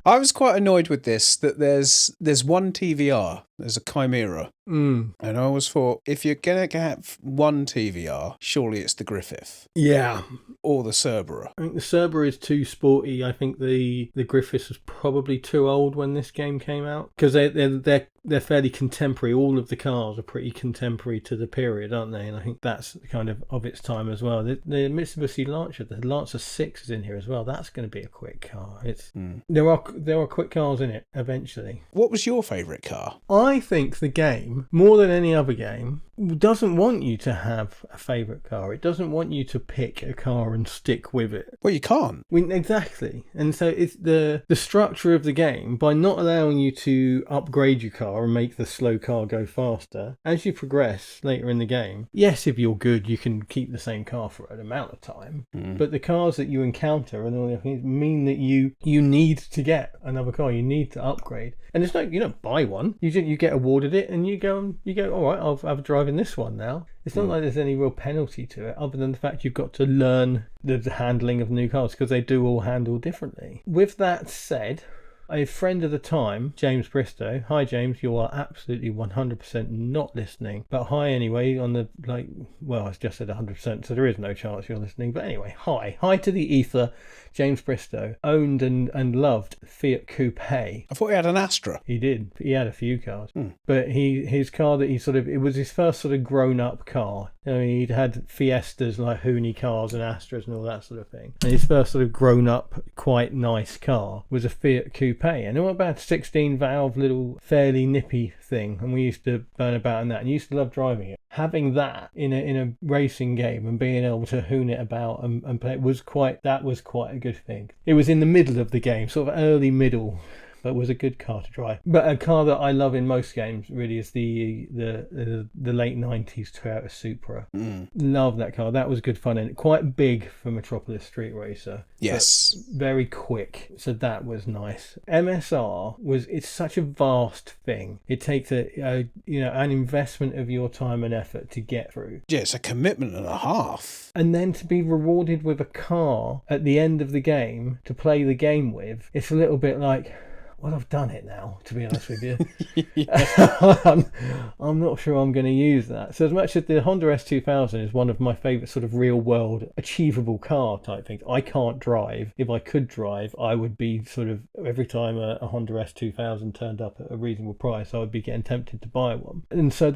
I was quite annoyed with this, that there's one TVR, there's a Chimera. And I always thought, if you're going to have one TVR, surely it's the Griffith. Yeah. Or the Cerbera. I think the Cerbera is too sporty. I think the Griffith was probably too old when this game came out, because they're fairly contemporary. All of the cars are pretty contemporary to the period, aren't they? And I think that's kind of its time as well. The Mitsubishi Lancer, the Lancer 6 is in here as well. That's going to be a quick car. There are quick cars in it eventually. What was your favourite car? I think the game, more than any other game, doesn't want you to have a favourite car. It doesn't want you to pick a car and stick with it. Well, you can't. Exactly. And so it's the structure of the game, by not allowing you to upgrade your car and make the slow car go faster, as you progress later in the game, yes, if you're good, you can keep the same car for an amount of time. But the cars that you encounter and all the things mean that you need to get another car. You need to upgrade. And it's you don't buy one. You get awarded it and you go, all right, I'll have a drive in this one now. It's not like there's any real penalty to it, other than the fact you've got to learn the handling of new cars, because they do all handle differently. With that said, a friend of the time, James Bristow. Hi, James. You are absolutely 100% not listening. But hi anyway, I just said 100%, so there is no chance you're listening. But anyway, hi. Hi to the ether. James Bristow owned and loved Fiat Coupe. I thought he had an Astra. He did. He had a few cars. But his car that it was his first sort of grown-up car. I mean, he'd had Fiestas, like Hooney cars and Astras and all that sort of thing. And his first sort of grown-up, quite nice car was a Fiat Coupe. And it was about a 16-valve little fairly nippy thing. And we used to burn about in that and used to love driving it. Having that in a racing game and being able to hoon it about and play it was quite a good thing. It was in the middle of the game, sort of early middle but was a good car to drive. But a car that I love in most games really is the late 90s Toyota Supra. Love that car. That was good fun and quite big for Metropolis Street Racer. Yes. Very quick. So that was nice. MSR it's such a vast thing. It takes an investment of your time and effort to get through. Yeah, it's a commitment and a half. And then to be rewarded with a car at the end of the game to play the game with, it's a little bit like, well, I've done it now, to be honest with you. I'm not sure I'm going to use that. So as much as the Honda S2000 is one of my favourite sort of real-world achievable car type things, I can't drive. If I could drive, I would be sort of, every time a Honda S2000 turned up at a reasonable price, I would be getting tempted to buy one. And so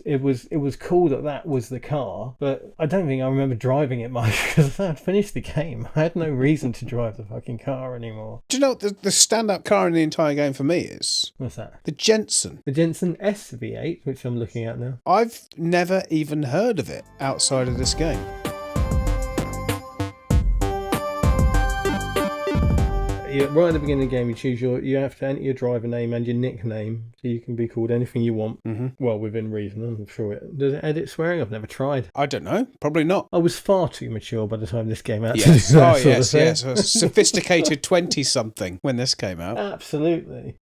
it was cool that was the car, but I don't think I remember driving it much because I'd finished the game. I had no reason to drive the fucking car anymore. Do you know what the stand-up car in the entire game for me is? What's that? The Jensen. The Jensen SV8, which I'm looking at now. I've never even heard of it outside of this game. Right at the beginning of the game, you have to enter your driver name and your nickname, so you can be called anything you want. Well, within reason. I'm sure does it edit swearing? I've never tried. I don't know. Probably not. I was far too mature by the time this came out. Yes. To do that yes. A sophisticated 20-something when this came out. Absolutely.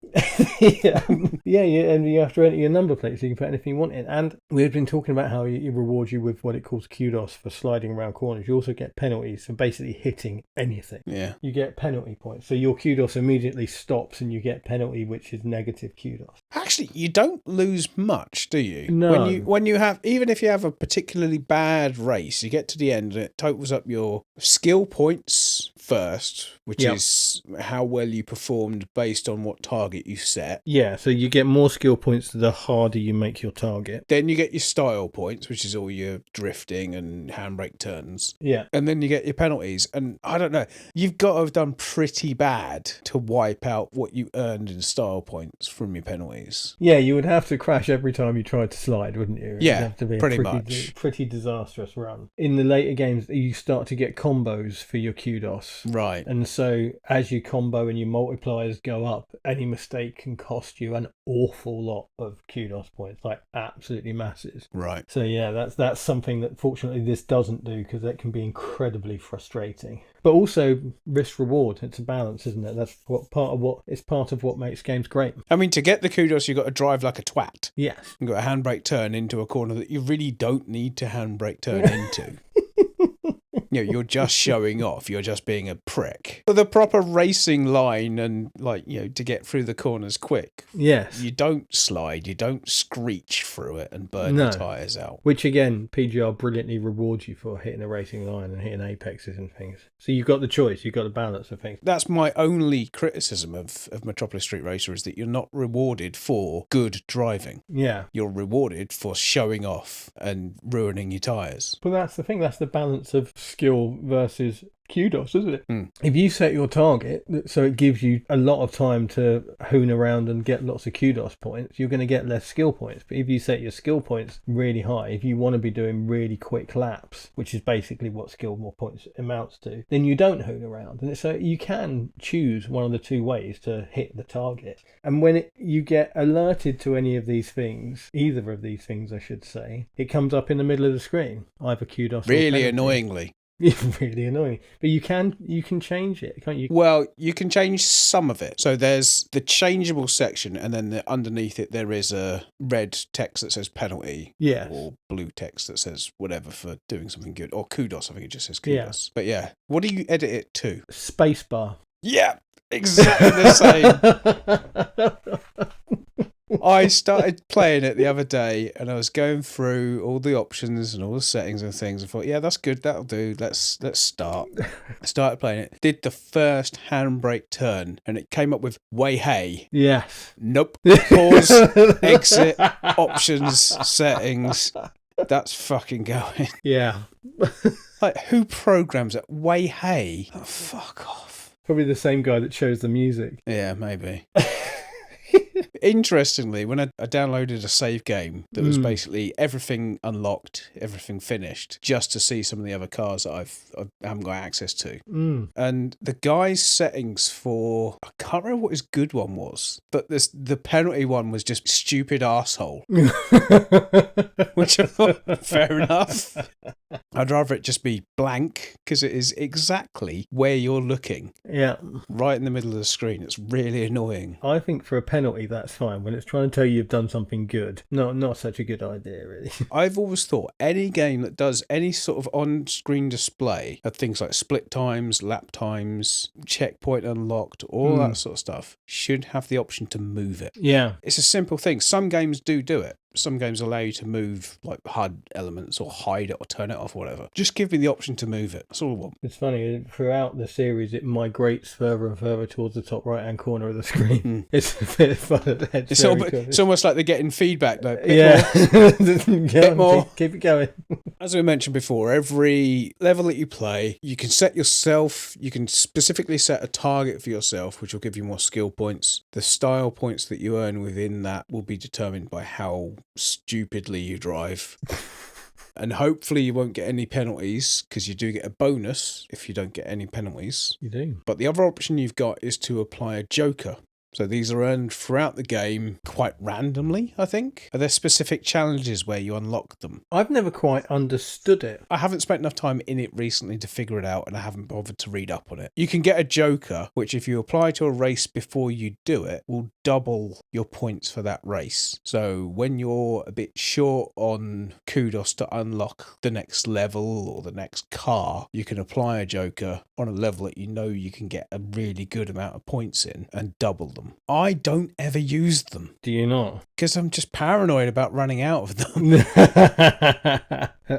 Yeah, and you have to enter your number plate so you can put anything you want in. And we've been talking about how it rewards you with what it calls kudos for sliding around corners. You also get penalties for basically hitting anything. Yeah. You get penalty points. So your kudos immediately stops and you get penalty, which is negative kudos. Actually, you don't lose much, do you? No. When you have, even if you have a particularly bad race, you get to the end and it totals up your skill points first, which is how well you performed based on what target you set. Yeah, so you get more skill points the harder you make your target. Then you get your style points, which is all your drifting and handbrake turns. Yeah. And then you get your penalties. And I don't know, you've got to have done pretty bad to wipe out what you earned in style points from your penalties. Yeah, you would have to crash every time you tried to slide, wouldn't you? Yeah, It'd have to be pretty a much. Pretty disastrous run. In the later games, you start to get combos for your kudos. Right. And so as your combo and your multipliers go up, any mistake can cost you an awful lot of kudos points, like absolutely massive. Right. So yeah, that's something that fortunately this doesn't do, because that can be incredibly frustrating. But also risk reward. It's a balance, isn't it? That's part of what makes games great. I mean, to get the kudos, you've got to drive like a twat. Yes. You've got a handbrake turn into a corner that you really don't need to handbrake turn into. You're just showing off. You're just being a prick. For the proper racing line and, to get through the corners quick. Yes. You don't slide. You don't screech through it and burn your tyres out. Which, again, PGR brilliantly rewards you for hitting a racing line and hitting apexes and things. So you've got the choice. You've got the balance of things. That's my only criticism of Metropolis Street Racer, is that you're not rewarded for good driving. Yeah. You're rewarded for showing off and ruining your tyres. But that's the thing. That's the balance of skill versus kudos, isn't it? If you set your target so it gives you a lot of time to hoon around and get lots of kudos points, you're going to get less skill points. But if you set your skill points really high, if you want to be doing really quick laps, which is basically what skill more points amounts to, then you don't hoon around. And so you can choose one of the two ways to hit the target. And when you get alerted to any of these things, either of these things I should say, it comes up in the middle of the screen, either kudos or really penalty. annoyingly. It's really annoying. But you can change it, can't you? Well, you can change some of it. So there's the changeable section, and then underneath it there is a red text that says penalty. Yes. Or blue text that says whatever for doing something good. Or kudos, I think it just says kudos. Yeah. But yeah, what do you edit it to? Spacebar. Yeah, exactly the same. I started playing it the other day and I was going through all the options and all the settings and things and thought, yeah, that's good, that'll do, let's start. I started playing it, did the first handbrake turn and it came up with way hey. Yes. Nope. Pause, exit, options, settings. That's fucking going. Yeah. Like, who programs it? Way hey. Oh, fuck off. Probably the same guy that chose the music. Yeah, maybe. Interestingly, when I downloaded a save game that was basically everything unlocked, everything finished, just to see some of the other cars that I haven't got access to. And the guy's settings for, I can't remember what his good one was, but the penalty one was just stupid arsehole. Which I thought, fair enough. I'd rather it just be blank, because it is exactly where you're looking. Yeah. Right in the middle of the screen. It's really annoying. I think for a penalty, that's fine. When it's trying to tell you you've done something good, not such a good idea, really. I've always thought any game that does any sort of on-screen display of things like split times, lap times, checkpoint unlocked, all that sort of stuff, should have the option to move it. Yeah. It's a simple thing. Some games do it. Some games allow you to move like HUD elements or hide it or turn it off or whatever. Just give me the option to move it. That's all I want. It's funny, throughout the series it migrates further and further towards the top right hand corner of the screen. It's a bit fun. It's almost like they're getting feedback though. Bit more. Keep it going. As we mentioned before, every level that you play, you can set yourself, you can specifically set a target for yourself, which will give you more skill points. The style points that you earn within that will be determined by how stupidly you drive. And hopefully you won't get any penalties, because you do get a bonus if you don't get any penalties. You do. But the other option you've got is to apply a joker. So these are earned throughout the game quite randomly, I think. Are there specific challenges where you unlock them? I've never quite understood it. I haven't spent enough time in it recently to figure it out, and I haven't bothered to read up on it. You can get a joker, which if you apply to a race before you do it, will double your points for that race. So when you're a bit short on Kudos to unlock the next level or the next car, you can apply a joker on a level that you know you can get a really good amount of points in and double them. I don't ever use them. Do you not? Because I'm just paranoid about running out of them.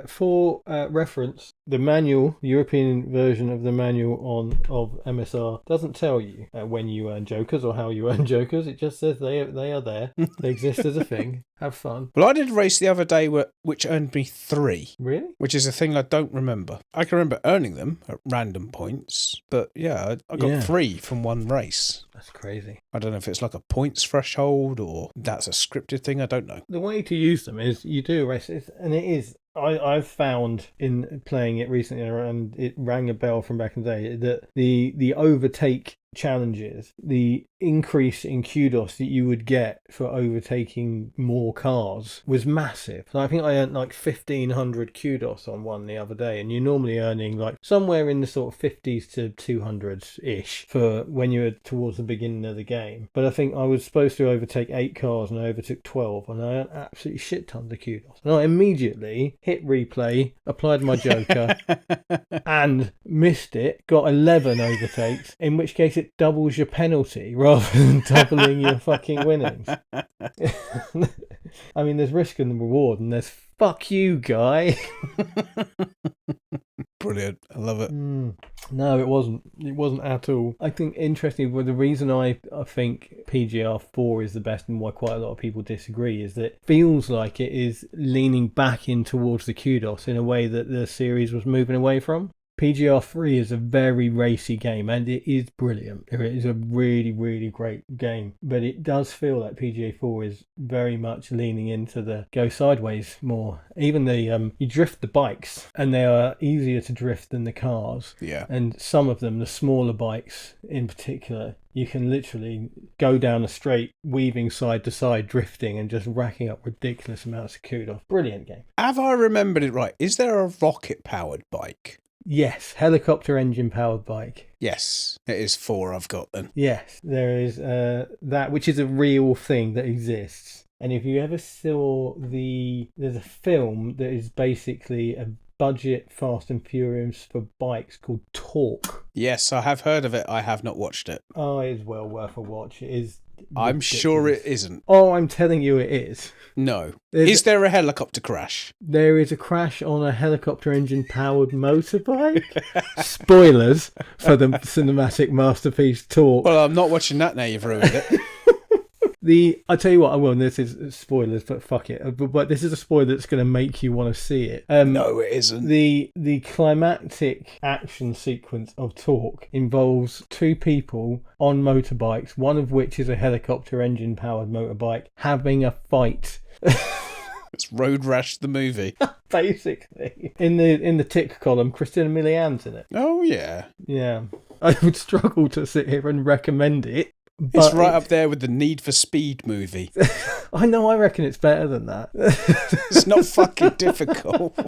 For reference, the manual, the European version of the manual of MSR doesn't tell you when you earn jokers or how you earn jokers. It just says they are there. They exist as a thing. Have fun. Well, I did a race the other day which earned me 3. Really? Which is a thing I don't remember. I can remember earning them at random points, but yeah, I got 3 from one race. That's crazy. I don't know if it's like a points threshold or that's a scripted thing. I don't know. The way to use them is you do a race, and it is. I've found in playing it recently, and it rang a bell from back in the day, that the overtake challenges, the increase in kudos that you would get for overtaking more cars was massive. So I think I earned like 1,500 kudos on one the other day, and you're normally earning like somewhere in the sort of 50s to 200s-ish for when you're towards the beginning of the game. But I think I was supposed to overtake 8 cars and I overtook 12, and I earned absolutely shit tons of kudos. And I immediately hit replay, applied my joker and missed it, got 11 overtakes, in which case it doubles your penalty rather than doubling your fucking winnings. I mean, there's risk and reward, and there's fuck you, guy. Brilliant. I love it. No, it wasn't. It wasn't at all. I think interesting, well, the reason I think PGR 4 is the best and why quite a lot of people disagree is that it feels like it is leaning back in towards the kudos in a way that the series was moving away from. PGR 3 is a very racy game, and it is brilliant. It is a really, really great game. But it does feel like PGA 4 is very much leaning into the go sideways more. Even the you drift the bikes, and they are easier to drift than the cars. Yeah. And some of them, the smaller bikes in particular, you can literally go down a straight, weaving side to side, drifting, and just racking up ridiculous amounts of kudos. Brilliant game. Have I remembered it right? Is there a rocket-powered bike? Yes, helicopter engine powered bike. Yes, it is 4 I've got then. Yes, there is that, which is a real thing that exists. And if you ever saw there's a film that is basically a budget Fast and Furious for bikes called Torque. Yes, I have heard of it. I have not watched it. Oh, it is well worth a watch. It is. I'm ridiculous. sure it isn't. Oh, I'm telling you it is. No. Is there a helicopter crash? There is a crash on a helicopter engine powered motorbike. Spoilers for the cinematic masterpiece Torque. Well, I'm not watching that now, you've ruined it. I tell you what, I will, and this is spoilers, but fuck it. But this is a spoiler that's going to make you want to see it. No, it isn't. The climactic action sequence of Talk involves two people on motorbikes, one of which is a helicopter engine powered motorbike, having a fight. It's Road Rash the movie. Basically. In the tick column, Christina Milian's in it. Oh, yeah. Yeah. I would struggle to sit here and recommend it. But it's right up there with the Need for Speed movie. I know, I reckon it's better than that. It's not fucking difficult.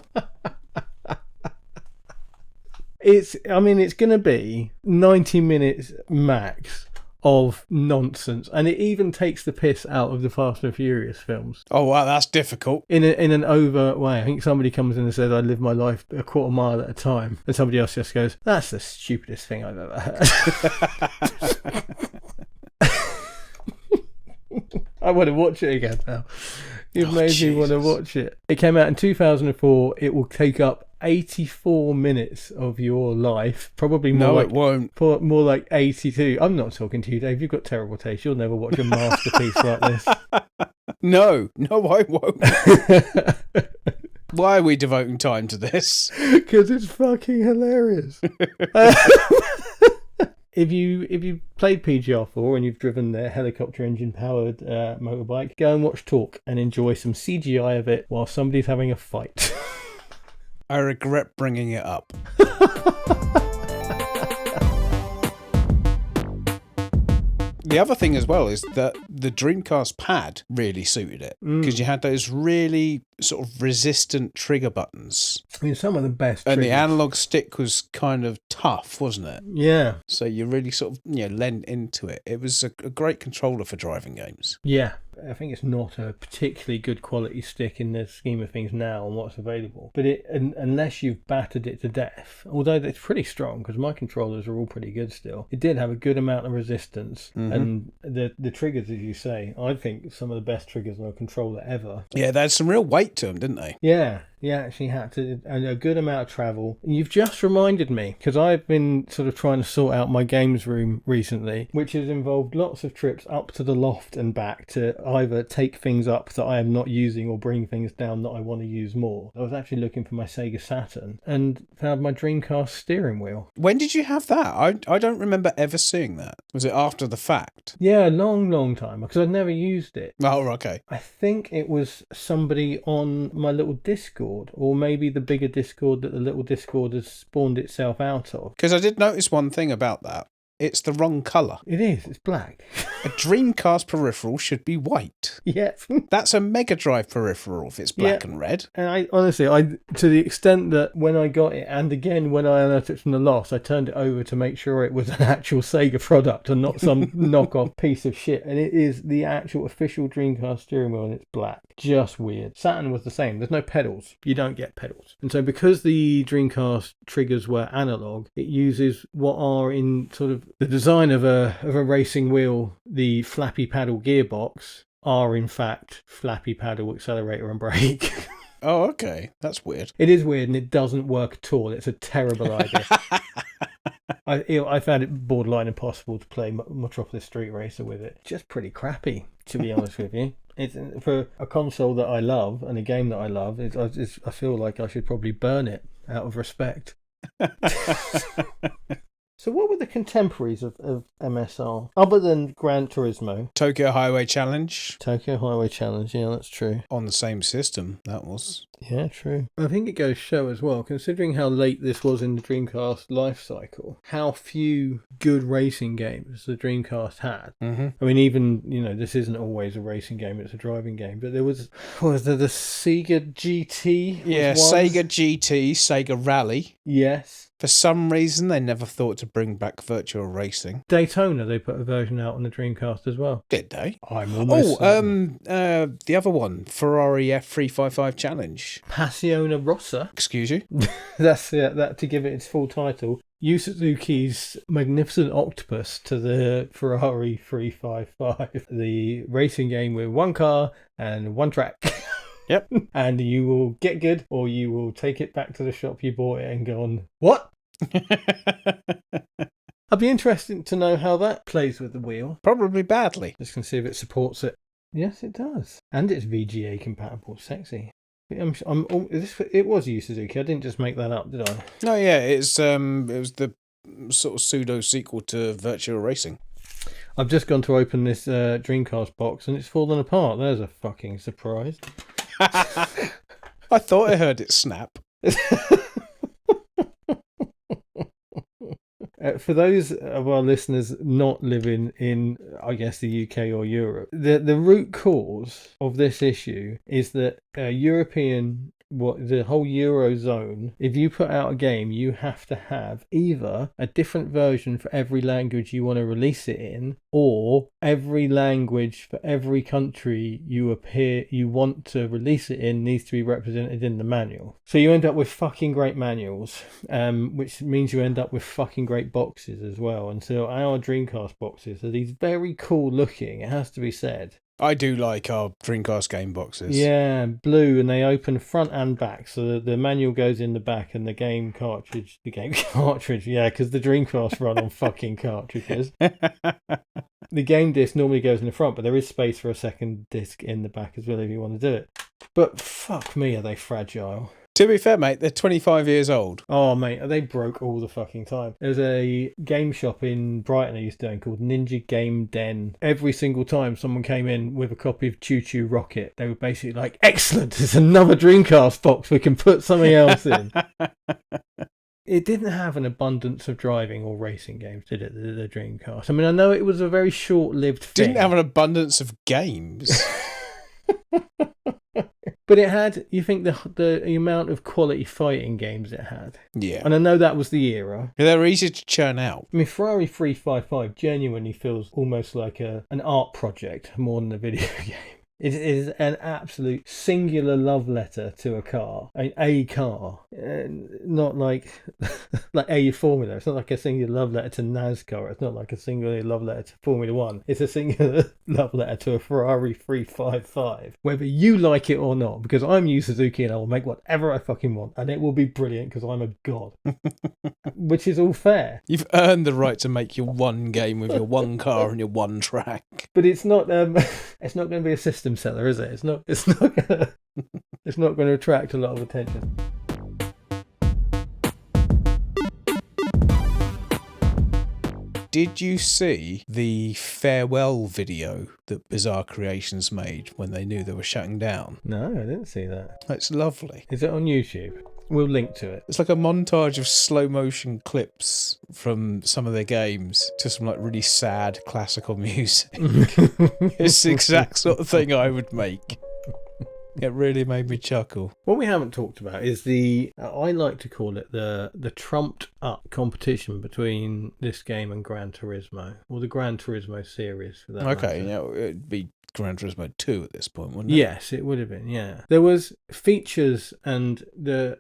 It's going to be 90 minutes max of nonsense, and it even takes the piss out of the Fast and Furious films. Oh wow, that's difficult. In an overt way. I think somebody comes in and says, I live my life a quarter mile at a time, and somebody else just goes, that's the stupidest thing I've ever heard. I want to watch it again now. You've made me want to watch it. It came out in 2004. It will take up 84 minutes of your life. Probably more. No, it won't. More like 82. I'm not talking to you, Dave. You've got terrible taste. You'll never watch a masterpiece like this. No, I won't. Why are we devoting time to this? Because it's fucking hilarious. If you played PGR4 and you've driven their helicopter engine powered motorbike, go and watch Talk and enjoy some CGI of it while somebody's having a fight. I regret bringing it up. The other thing as well is that the Dreamcast pad really suited it because you had those really sort of resistant trigger buttons. I mean, some of the best. And triggers. the analog stick was kind of tough, wasn't it? Yeah. So you really sort of lent into it. It was a great controller for driving games. Yeah. I think it's not a particularly good quality stick in the scheme of things now and what's available. But unless you've battered it to death, although it's pretty strong because my controllers are all pretty good still, it did have a good amount of resistance. Mm-hmm. And the triggers, as you say, I think some of the best triggers on a controller ever. Yeah, they had some real weight to them, didn't they? Yeah. Yeah, actually had to, and a good amount of travel. You've just reminded me, because I've been sort of trying to sort out my games room recently, which has involved lots of trips up to the loft and back to either take things up that I am not using or bring things down that I want to use more. I was actually looking for my Sega Saturn and found my Dreamcast steering wheel. When did you have that? I don't remember ever seeing that. Was it after the fact? Yeah, a long time, because I'd never used it. Oh, okay. I think it was somebody on my little Discord, or maybe the bigger Discord that the little Discord has spawned itself out of. Because I did notice one thing about that. It's the wrong colour. It is. It's black. A Dreamcast peripheral should be white. Yeah. That's a Mega Drive peripheral if it's black and red. And I honestly, to the extent that when I got it, and again when I unearthed it from the loft, I turned it over to make sure it was an actual Sega product and not some knockoff piece of shit. And it is the actual official Dreamcast steering wheel, and it's black. Just weird. Saturn was the same. There's no pedals. You don't get pedals. And so because the Dreamcast triggers were analog, it uses what are in sort of the design of a racing wheel, the flappy paddle gearbox, are in fact flappy paddle accelerator and brake. Oh, okay. That's weird. It is weird and it doesn't work at all. It's a terrible idea. I found it borderline impossible to play Metropolis Street Racer with it. Just pretty crappy, to be honest with you. It's for a console that I love and a game that I love. I feel like I should probably burn it out of respect. So what were the contemporaries of MSR? Other than Gran Turismo. Tokyo Highway Challenge. Tokyo Highway Challenge, yeah, that's true. On the same system, that was. Yeah, true. I think it goes to show as well, considering how late this was in the Dreamcast life cycle, how few good racing games the Dreamcast had. Mm-hmm. I mean, even, this isn't always a racing game, it's a driving game, but there was there the Sega GT? Yeah, Sega GT, Sega Rally. Yes. For some reason, they never thought to bring back virtual racing. Daytona, they put a version out on the Dreamcast as well. Did they? I'm almost certain. The other one, Ferrari F355 Challenge. Passiona Rossa. Excuse you? That's that to give it its full title. Yu Suzuki's magnificent octopus to the Ferrari 355. The racing game with one car and one track. Yep. And you will get good, or you will take it back to the shop you bought it and go on, what? I'd be interested to know how that plays with the wheel. Probably badly. Just can see if it supports it. Yes, it does. And it's VGA compatible. Sexy. It was Yu Suzuki. I didn't just make that up, did I? No, yeah, it was the sort of pseudo sequel to Virtual Racing. I've just gone to open this Dreamcast box and it's fallen apart. There's a fucking surprise. I thought I heard it snap. For those of our listeners not living in, I guess, the UK or Europe, the root cause of this issue is that the whole Eurozone, if you put out a game, you have to have either a different version for every language you want to release it in, or every language for every country you want to release it in needs to be represented in the manual. So you end up with fucking great manuals, which means you end up with fucking great boxes as well. And so our Dreamcast boxes are these very cool looking, it has to be said. I do like our Dreamcast game boxes. Yeah, blue, and they open front and back, so the manual goes in the back, and the game cartridge, yeah, because the Dreamcast run on fucking cartridges. The game disc normally goes in the front, but there is space for a second disc in the back as well if you want to do it. But fuck me, are they fragile. To be fair, mate, they're 25 years old. Oh, mate, they broke all the fucking time. There's a game shop in Brighton I used to own called Ninja Game Den. Every single time someone came in with a copy of Choo Choo Rocket, they were basically like, excellent, it's another Dreamcast box, we can put something else in. It didn't have an abundance of driving or racing games, did it, the Dreamcast? I mean, I know it was a very short-lived thing. Didn't have an abundance of games. But it had, you think, the amount of quality fighting games it had. Yeah. And I know that was the era. Yeah, they're easy to churn out. I mean, Ferrari 355 genuinely feels almost like an art project more than a video game. It is an absolute singular love letter to a car. A car. Not like a Formula. It's not like a singular love letter to NASCAR. It's not like a singular love letter to Formula 1. It's a singular love letter to a Ferrari 355. Whether you like it or not, because I'm Yu Suzuki and I will make whatever I fucking want. And it will be brilliant because I'm a god. Which is all fair. You've earned the right to make your one game with your one car and your one track. But it's not it's not going to be a system seller, is it? It's not going to attract a lot of attention. Did you see the farewell video that Bizarre Creations made when they knew they were shutting down? No, I didn't see that. It's lovely. Is it on YouTube? We'll link to it. It's like a montage of slow motion clips from some of their games to some like really sad classical music. It's the exact sort of thing I would make. It really made me chuckle. What we haven't talked about is I like to call it the trumped up competition between this game and Gran Turismo, or the Gran Turismo series for that matter. Yeah, it'd be Gran Turismo 2 at this point, wouldn't it? Yes, it would have been, yeah. There was features and the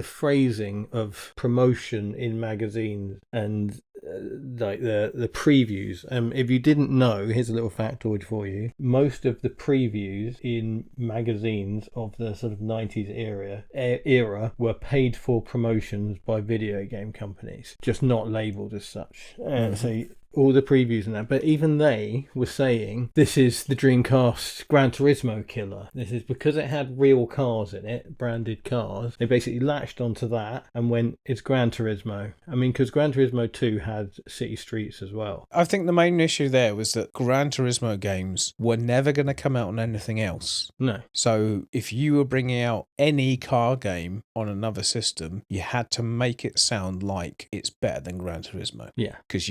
phrasing of promotion in magazines and like the previews. If you didn't know, here's a little factoid for you. Most of the previews in magazines of the sort of 90s era were paid for promotions by video game companies, just not labelled as such. So all the previews and that, but even they were saying this is the Dreamcast Gran Turismo killer. This is because it had real cars in it, branded cars. They basically latched onto that and went, it's Gran Turismo. I mean, because Gran Turismo 2 had city streets as well. I think the main issue there was that Gran Turismo games were never going to come out on anything else. No. So if you were bringing out any car game on another system, you had to make it sound like it's better than Gran Turismo. Yeah. Because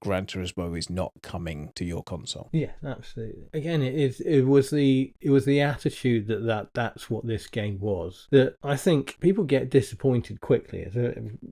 Gran Turismo is not coming to your console. Yeah, absolutely. Again, it was the attitude that's what this game was. That I think people get disappointed quickly.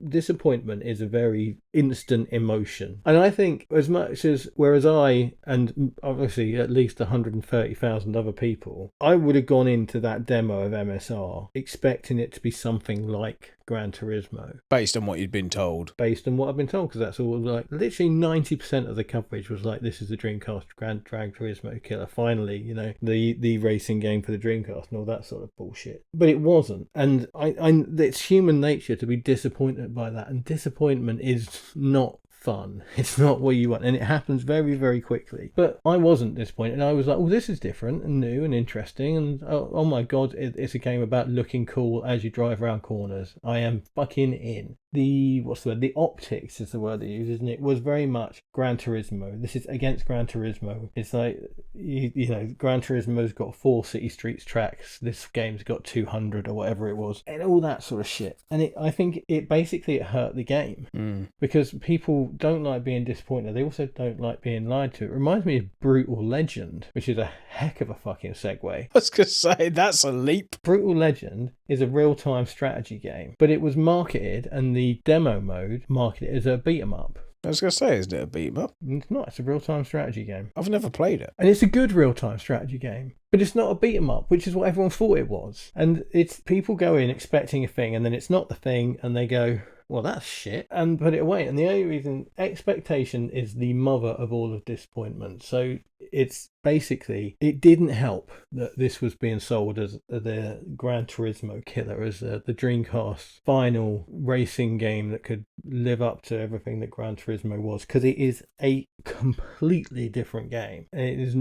Disappointment is a very instant emotion, and I think whereas I and obviously at least 130,000 other people, I would have gone into that demo of MSR expecting it to be something like Gran Turismo. Based on what you'd been told. Based on what I've been told, because that's all, like, literally 90% of the coverage was like, this is the Dreamcast Gran Turismo killer. Finally, the racing game for the Dreamcast and all that sort of bullshit. But it wasn't. And it's human nature to be disappointed by that. And disappointment is not fun. It's not what you want, and it happens very, very quickly. But I wasn't disappointed. I was like, "Oh, this is different and new and interesting." And oh my god, it's a game about looking cool as you drive around corners. I am fucking in. What's the word? The optics is the word they use, isn't it? Was very much Gran Turismo. This is against Gran Turismo. It's like you know, Gran Turismo's got 4 city streets tracks. This game's got 200 or whatever it was, and all that sort of shit. And I think it basically hurt the game because people don't like being disappointed. They also don't like being lied to. It reminds me of Brutal Legend, which is a heck of a fucking segue. I was going to say, that's a leap. Brutal Legend is a real-time strategy game, but it was marketed, and the demo mode marketed as a beat-em-up. I was going to say, isn't it a beat-em-up? It's not. It's a real-time strategy game. I've never played it. And it's a good real-time strategy game. But it's not a beat-em-up, which is what everyone thought it was. And it's people go in expecting a thing, and then it's not the thing, and they go, well, that's shit, and put it away. And the only reason, expectation is the mother of all of disappointment. So it's basically, it didn't help that this was being sold as the Gran Turismo killer, as the Dreamcast final racing game that could live up to everything that Gran Turismo was, because it is a completely different game. It is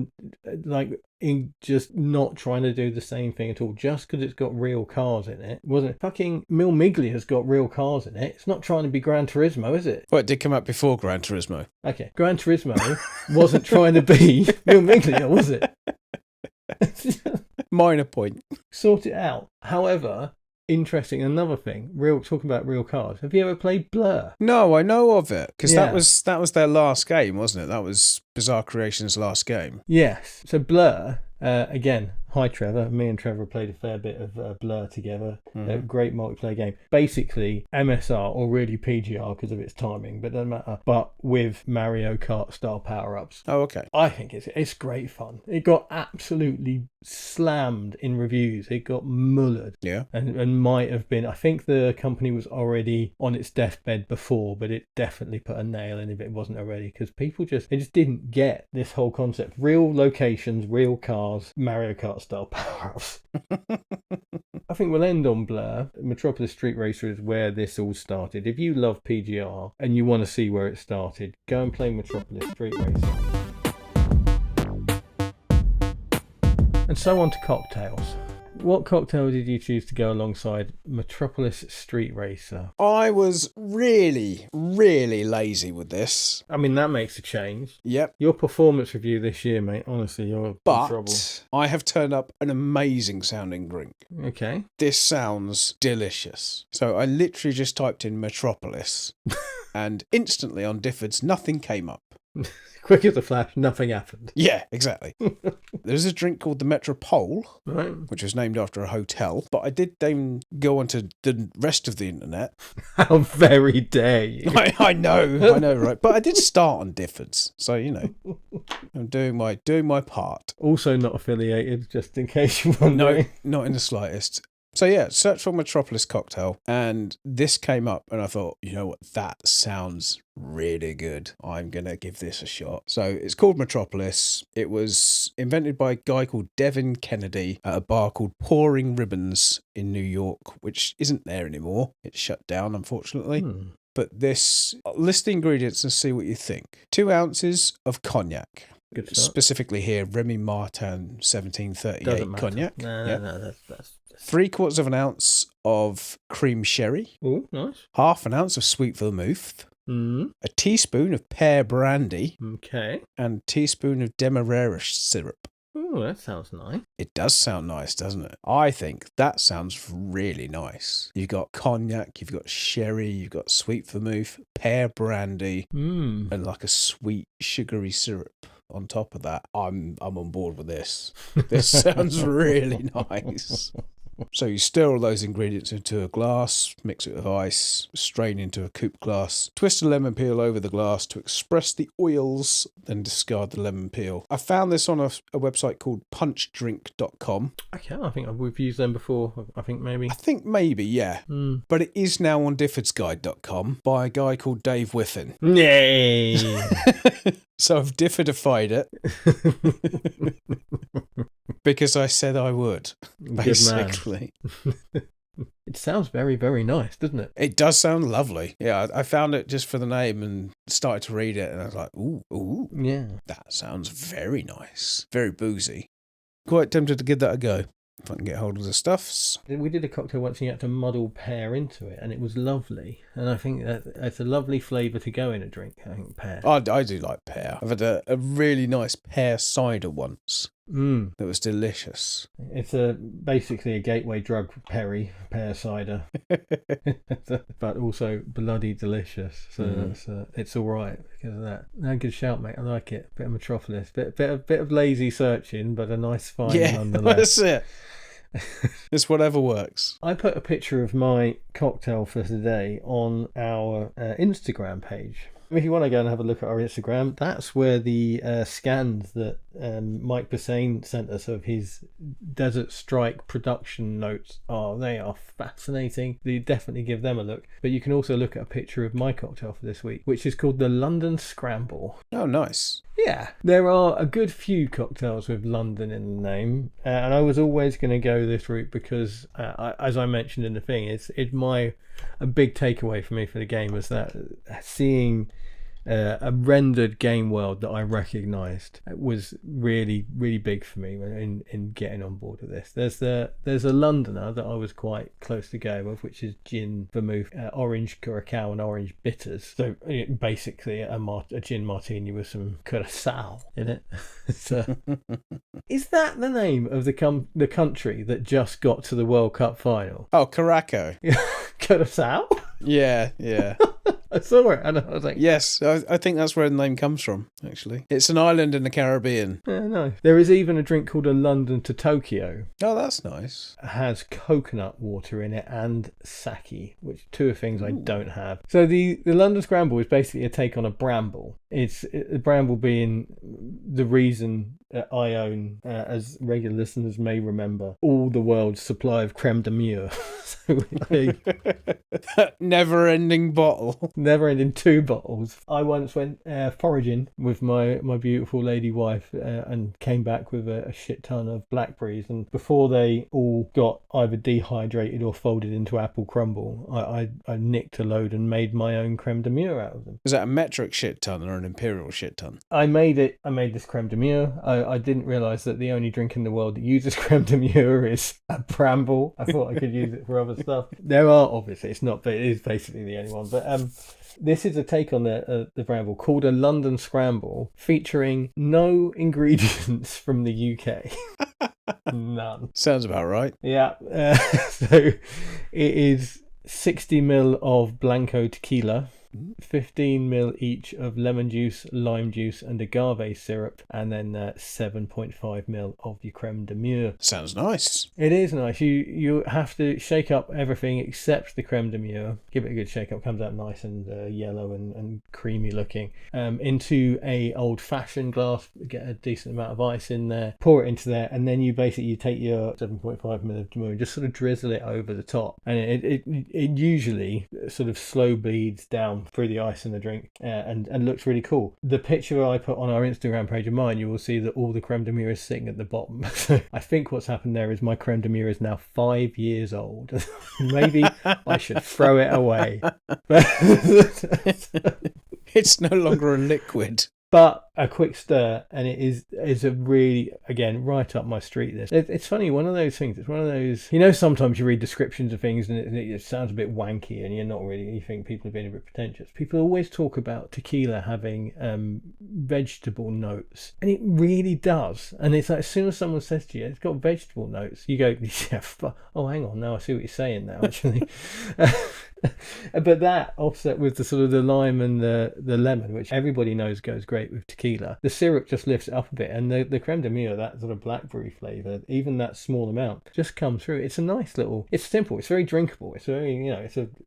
like just not trying to do the same thing at all, just because it's got real cars in it. Wasn't fucking Mil Miglia's got real cars in it. It's not trying to be Gran Turismo, is it? Well, it did come out before Gran Turismo. Okay, Gran Turismo wasn't trying to be Mil Miglia, was it? Minor point. Sort it out. However, interesting, another thing, talking about real cars. Have you ever played Blur? No, I know of it, because Yeah. that was their last game, wasn't it? That was Bizarre Creations' last game. Yes. So Blur, again, hi Trevor. Me and Trevor played a fair bit of Blur together. A great multiplayer game. Basically MSR, or really PGR because of its timing, but doesn't matter. But with Mario Kart style power-ups. Oh, okay. I think it's great fun. It got absolutely slammed in reviews. It got mullered. Yeah. And might have been, I think the company was already on its deathbed before, but it definitely put a nail in if it wasn't already, because people just didn't get this whole concept. Real locations, real cars, Mario Kart style power-ups. I think we'll end on Blur. Metropolis Street Racer is where this all started. If you love PGR and you want to see where it started, go and play Metropolis Street Racer. And so on to cocktails. What cocktail did you choose to go alongside Metropolis Street Racer? I was really, really lazy with this. I mean, that makes a change. Yep. Your performance review this year, mate, honestly, you're in trouble. But I have turned up an amazing sounding drink. Okay. This sounds delicious. So I literally just typed in Metropolis and instantly on Difford's nothing came up. Quick as a flash, nothing happened. Yeah, exactly. There's a drink called the Metropole, Right. which was named after a hotel. But I did then go onto the rest of the internet. How very dare you? I know, right? But I did start on Difford's, so you know, I'm doing my part. Also not affiliated, just in case you're wondering. No, not in the slightest. So yeah, search for Metropolis cocktail, and this came up, and I thought, you know what, that sounds really good. I'm gonna give this a shot. So it's called Metropolis. It was invented by a guy called Devin Kennedy at a bar called Pouring Ribbons in New York, which isn't there anymore. It's shut down, unfortunately. But this, list the ingredients and see what you think. 2 ounces of cognac. Good start. Specifically here, Remy Martin 1738 Doesn't matter. cognac. No, that's 3/4 of an ounce of cream sherry, Oh, nice. half an ounce of sweet vermouth, Mm. a teaspoon of pear brandy, Okay. and a teaspoon of demerara syrup. Oh, that sounds nice. It does sound nice, doesn't it? I think that sounds really nice. You've got cognac, you've got sherry, you've got sweet vermouth, pear brandy, and like a sweet sugary syrup on top of that. I'm on board with this. This sounds really nice. So you stir all those ingredients into a glass, mix it with ice, strain into a coupe glass, twist a lemon peel over the glass to express the oils, then discard the lemon peel. I found this on a website called punchdrink.com. Okay, I think we've used them before. I think maybe. Yeah. But it is now on diffordsguide.com by a guy called Dave Whiffin. Nay. So I've diffordified it. Because I said I would, basically. It sounds very, very nice, doesn't it? It does sound lovely. Yeah, I found it just for the name and started to read it, and I was like, ooh, Yeah. that sounds very nice. Very boozy. Quite tempted to give that a go. If I can get hold of the stuffs. We did a cocktail once and you had to muddle pear into it, and it was lovely. And I think that's a lovely flavour to go in a drink, I think, pear. I do like pear. I've had a really nice pear cider once. That was delicious. It's basically a gateway drug, pear cider, but also bloody delicious. So it's all right because of that. No, good shout, mate. I like it. Bit of Metropolis, bit of lazy searching, but a nice find nonetheless. That's it. It's whatever works. I put a picture of my cocktail for today on our Instagram page. If you want to go and have a look at our Instagram, that's where the scans that Mike Bassane sent us of his Desert Strike production notes are. They are fascinating. You definitely give them a look. But you can also look at a picture of my cocktail for this week, which is called the London Scramble. Oh, nice. Yeah, there are a good few cocktails with London in the name, and I was always going to go this route because, as I mentioned in the thing, it's a big takeaway for me for the game was that seeing a rendered game world that I recognised was really, really big for me in getting on board with this. There's a Londoner that I was quite close to going with, which is gin, vermouth, orange curacao, and orange bitters. So basically a gin martini with some curacao in it. So, is that the name of the country that just got to the World Cup final? Oh, Caraco. Curacao? Yeah. I saw it and I was like, yes, I think that's where the name comes from, actually. It's an island in the Caribbean. Yeah, no. There is even a drink called a London to Tokyo. Oh, that's nice. It has coconut water in it and sake, which two are things I don't have. So the London Scramble is basically a take on a bramble. It's the bramble being the reason I own, as regular listeners may remember, all the world's supply of creme de mure. So never-ending bottle. Never-ending 2 bottles. I once went foraging with my beautiful lady wife and came back with a shit ton of blackberries. And before they all got either dehydrated or folded into apple crumble, I nicked a load and made my own creme de mure out of them. Is that a metric shit ton or an imperial shit ton? I made this creme de mure. I didn't realise that the only drink in the world that uses creme de mure is a bramble. I thought I could use it for other stuff. There are, obviously, it's not, but it is basically the only one. But this is a take on the bramble called a London Scramble, featuring no ingredients from the UK. None. Sounds about right. Yeah. So it is 60 ml of Blanco tequila, 15 ml each of lemon juice, lime juice, and agave syrup, and then 7.5 ml of your creme de mure. Sounds nice. It is nice. You have to shake up everything except the creme de mure. Give it a good shake up. Comes out nice and yellow and creamy looking. Into a old fashioned glass. Get a decent amount of ice in there. Pour it into there, and then you take your 7.5 ml of de mure and just sort of drizzle it over the top. And it usually sort of slow bleeds down through the ice in the drink and looks really cool. The picture I put on our Instagram page of mine, you will see that all the creme de mure is sitting at the bottom. So I think what's happened there is my creme de mure is now 5 years old. Maybe I should throw it away. It's no longer a liquid. But a quick stir, and it is a really, again, right up my street. This it's funny, one of those things. It's one of those, sometimes you read descriptions of things and it sounds a bit wanky, and you think people are being a bit pretentious. People always talk about tequila having vegetable notes, and it really does. And it's like, as soon as someone says to you, it's got vegetable notes, you go, yeah, oh, hang on, now I see what you're saying now, actually. But that offset with the sort of the lime and the lemon, which everybody knows goes great with tequila, the syrup just lifts it up a bit, and the creme de mure, that sort of blackberry flavour, even that small amount, just comes through. It's a nice little. It's simple. It's very drinkable. It's very,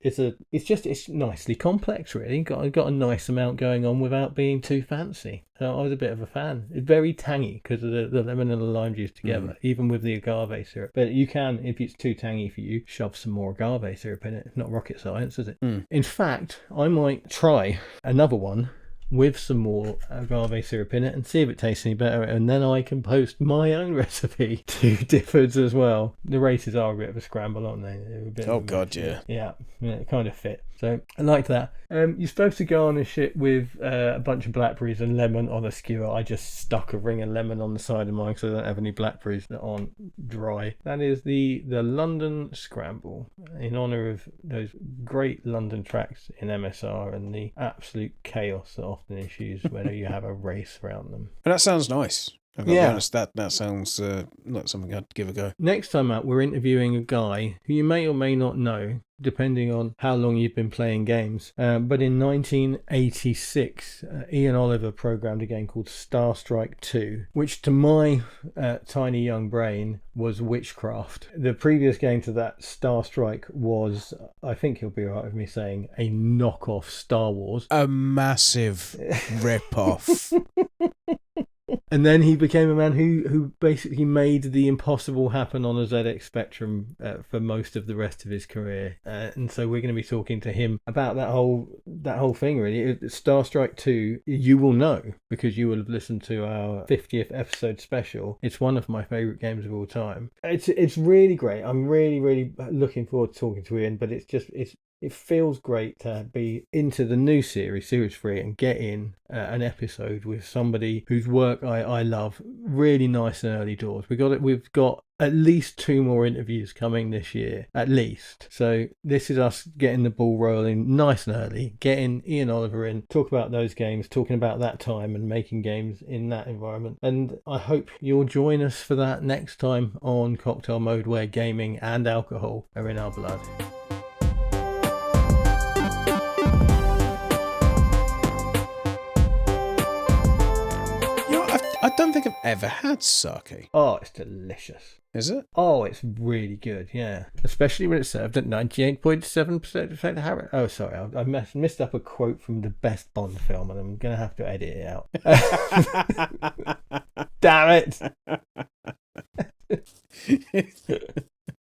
it's nicely complex. Really, got a nice amount going on without being too fancy. So I was a bit of a fan. It's very tangy because of the lemon and the lime juice together, even with the agave syrup. But you can, if it's too tangy for you, shove some more agave syrup in it. It's not rocket science, is it? In fact, I might try another one with some more agave syrup in it and see if it tastes any better, and then I can post my own recipe to Difford's as well. The races are a bit of a scramble, aren't they? They're a bit Oh of a God, mess. yeah. Yeah, it kind of fit. So I liked that. You're supposed to garnish it with a bunch of blackberries and lemon on a skewer. I just stuck a ring of lemon on the side of mine because I don't have any blackberries that aren't dry. That is the London Scramble, in honour of those great London tracks in MSR and the absolute chaos that often ensues whenever you have a race around them. And that sounds nice. I've got to be Yeah. honest, that sounds like something I'd give a go. Next time out, we're interviewing a guy who you may or may not know, depending on how long you've been playing games. But in 1986, Ian Oliver programmed a game called Star Strike 2, which to my tiny young brain was witchcraft. The previous game to that, Star Strike, was, I think you'll be right with me saying, a knockoff Star Wars. A massive rip-off. And then he became a man who basically made the impossible happen on a ZX Spectrum for most of the rest of his career. And so we're going to be talking to him about that whole thing, really. Star Strike 2, you will know, because you will have listened to our 50th episode special. It's one of my favourite games of all time. It's really great. I'm really, really looking forward to talking to Ian, but it feels great to be into the new series 3, and get in an episode with somebody whose work I love. Really nice and early doors. We've got at least 2 more interviews coming this year, at least. So this is us getting the ball rolling nice and early, getting Ian Oliver in, talk about those games, talking about that time and making games in that environment. And I hope you'll join us for that next time on Cocktail Mode, where gaming and alcohol are in our blood. I don't think I've ever had sake. Oh, it's delicious. Is it? Oh, it's really good, yeah. Especially when it's served at 98.7%. Oh, sorry, I missed up a quote from the best Bond film, and I'm going to have to edit it out. Damn it!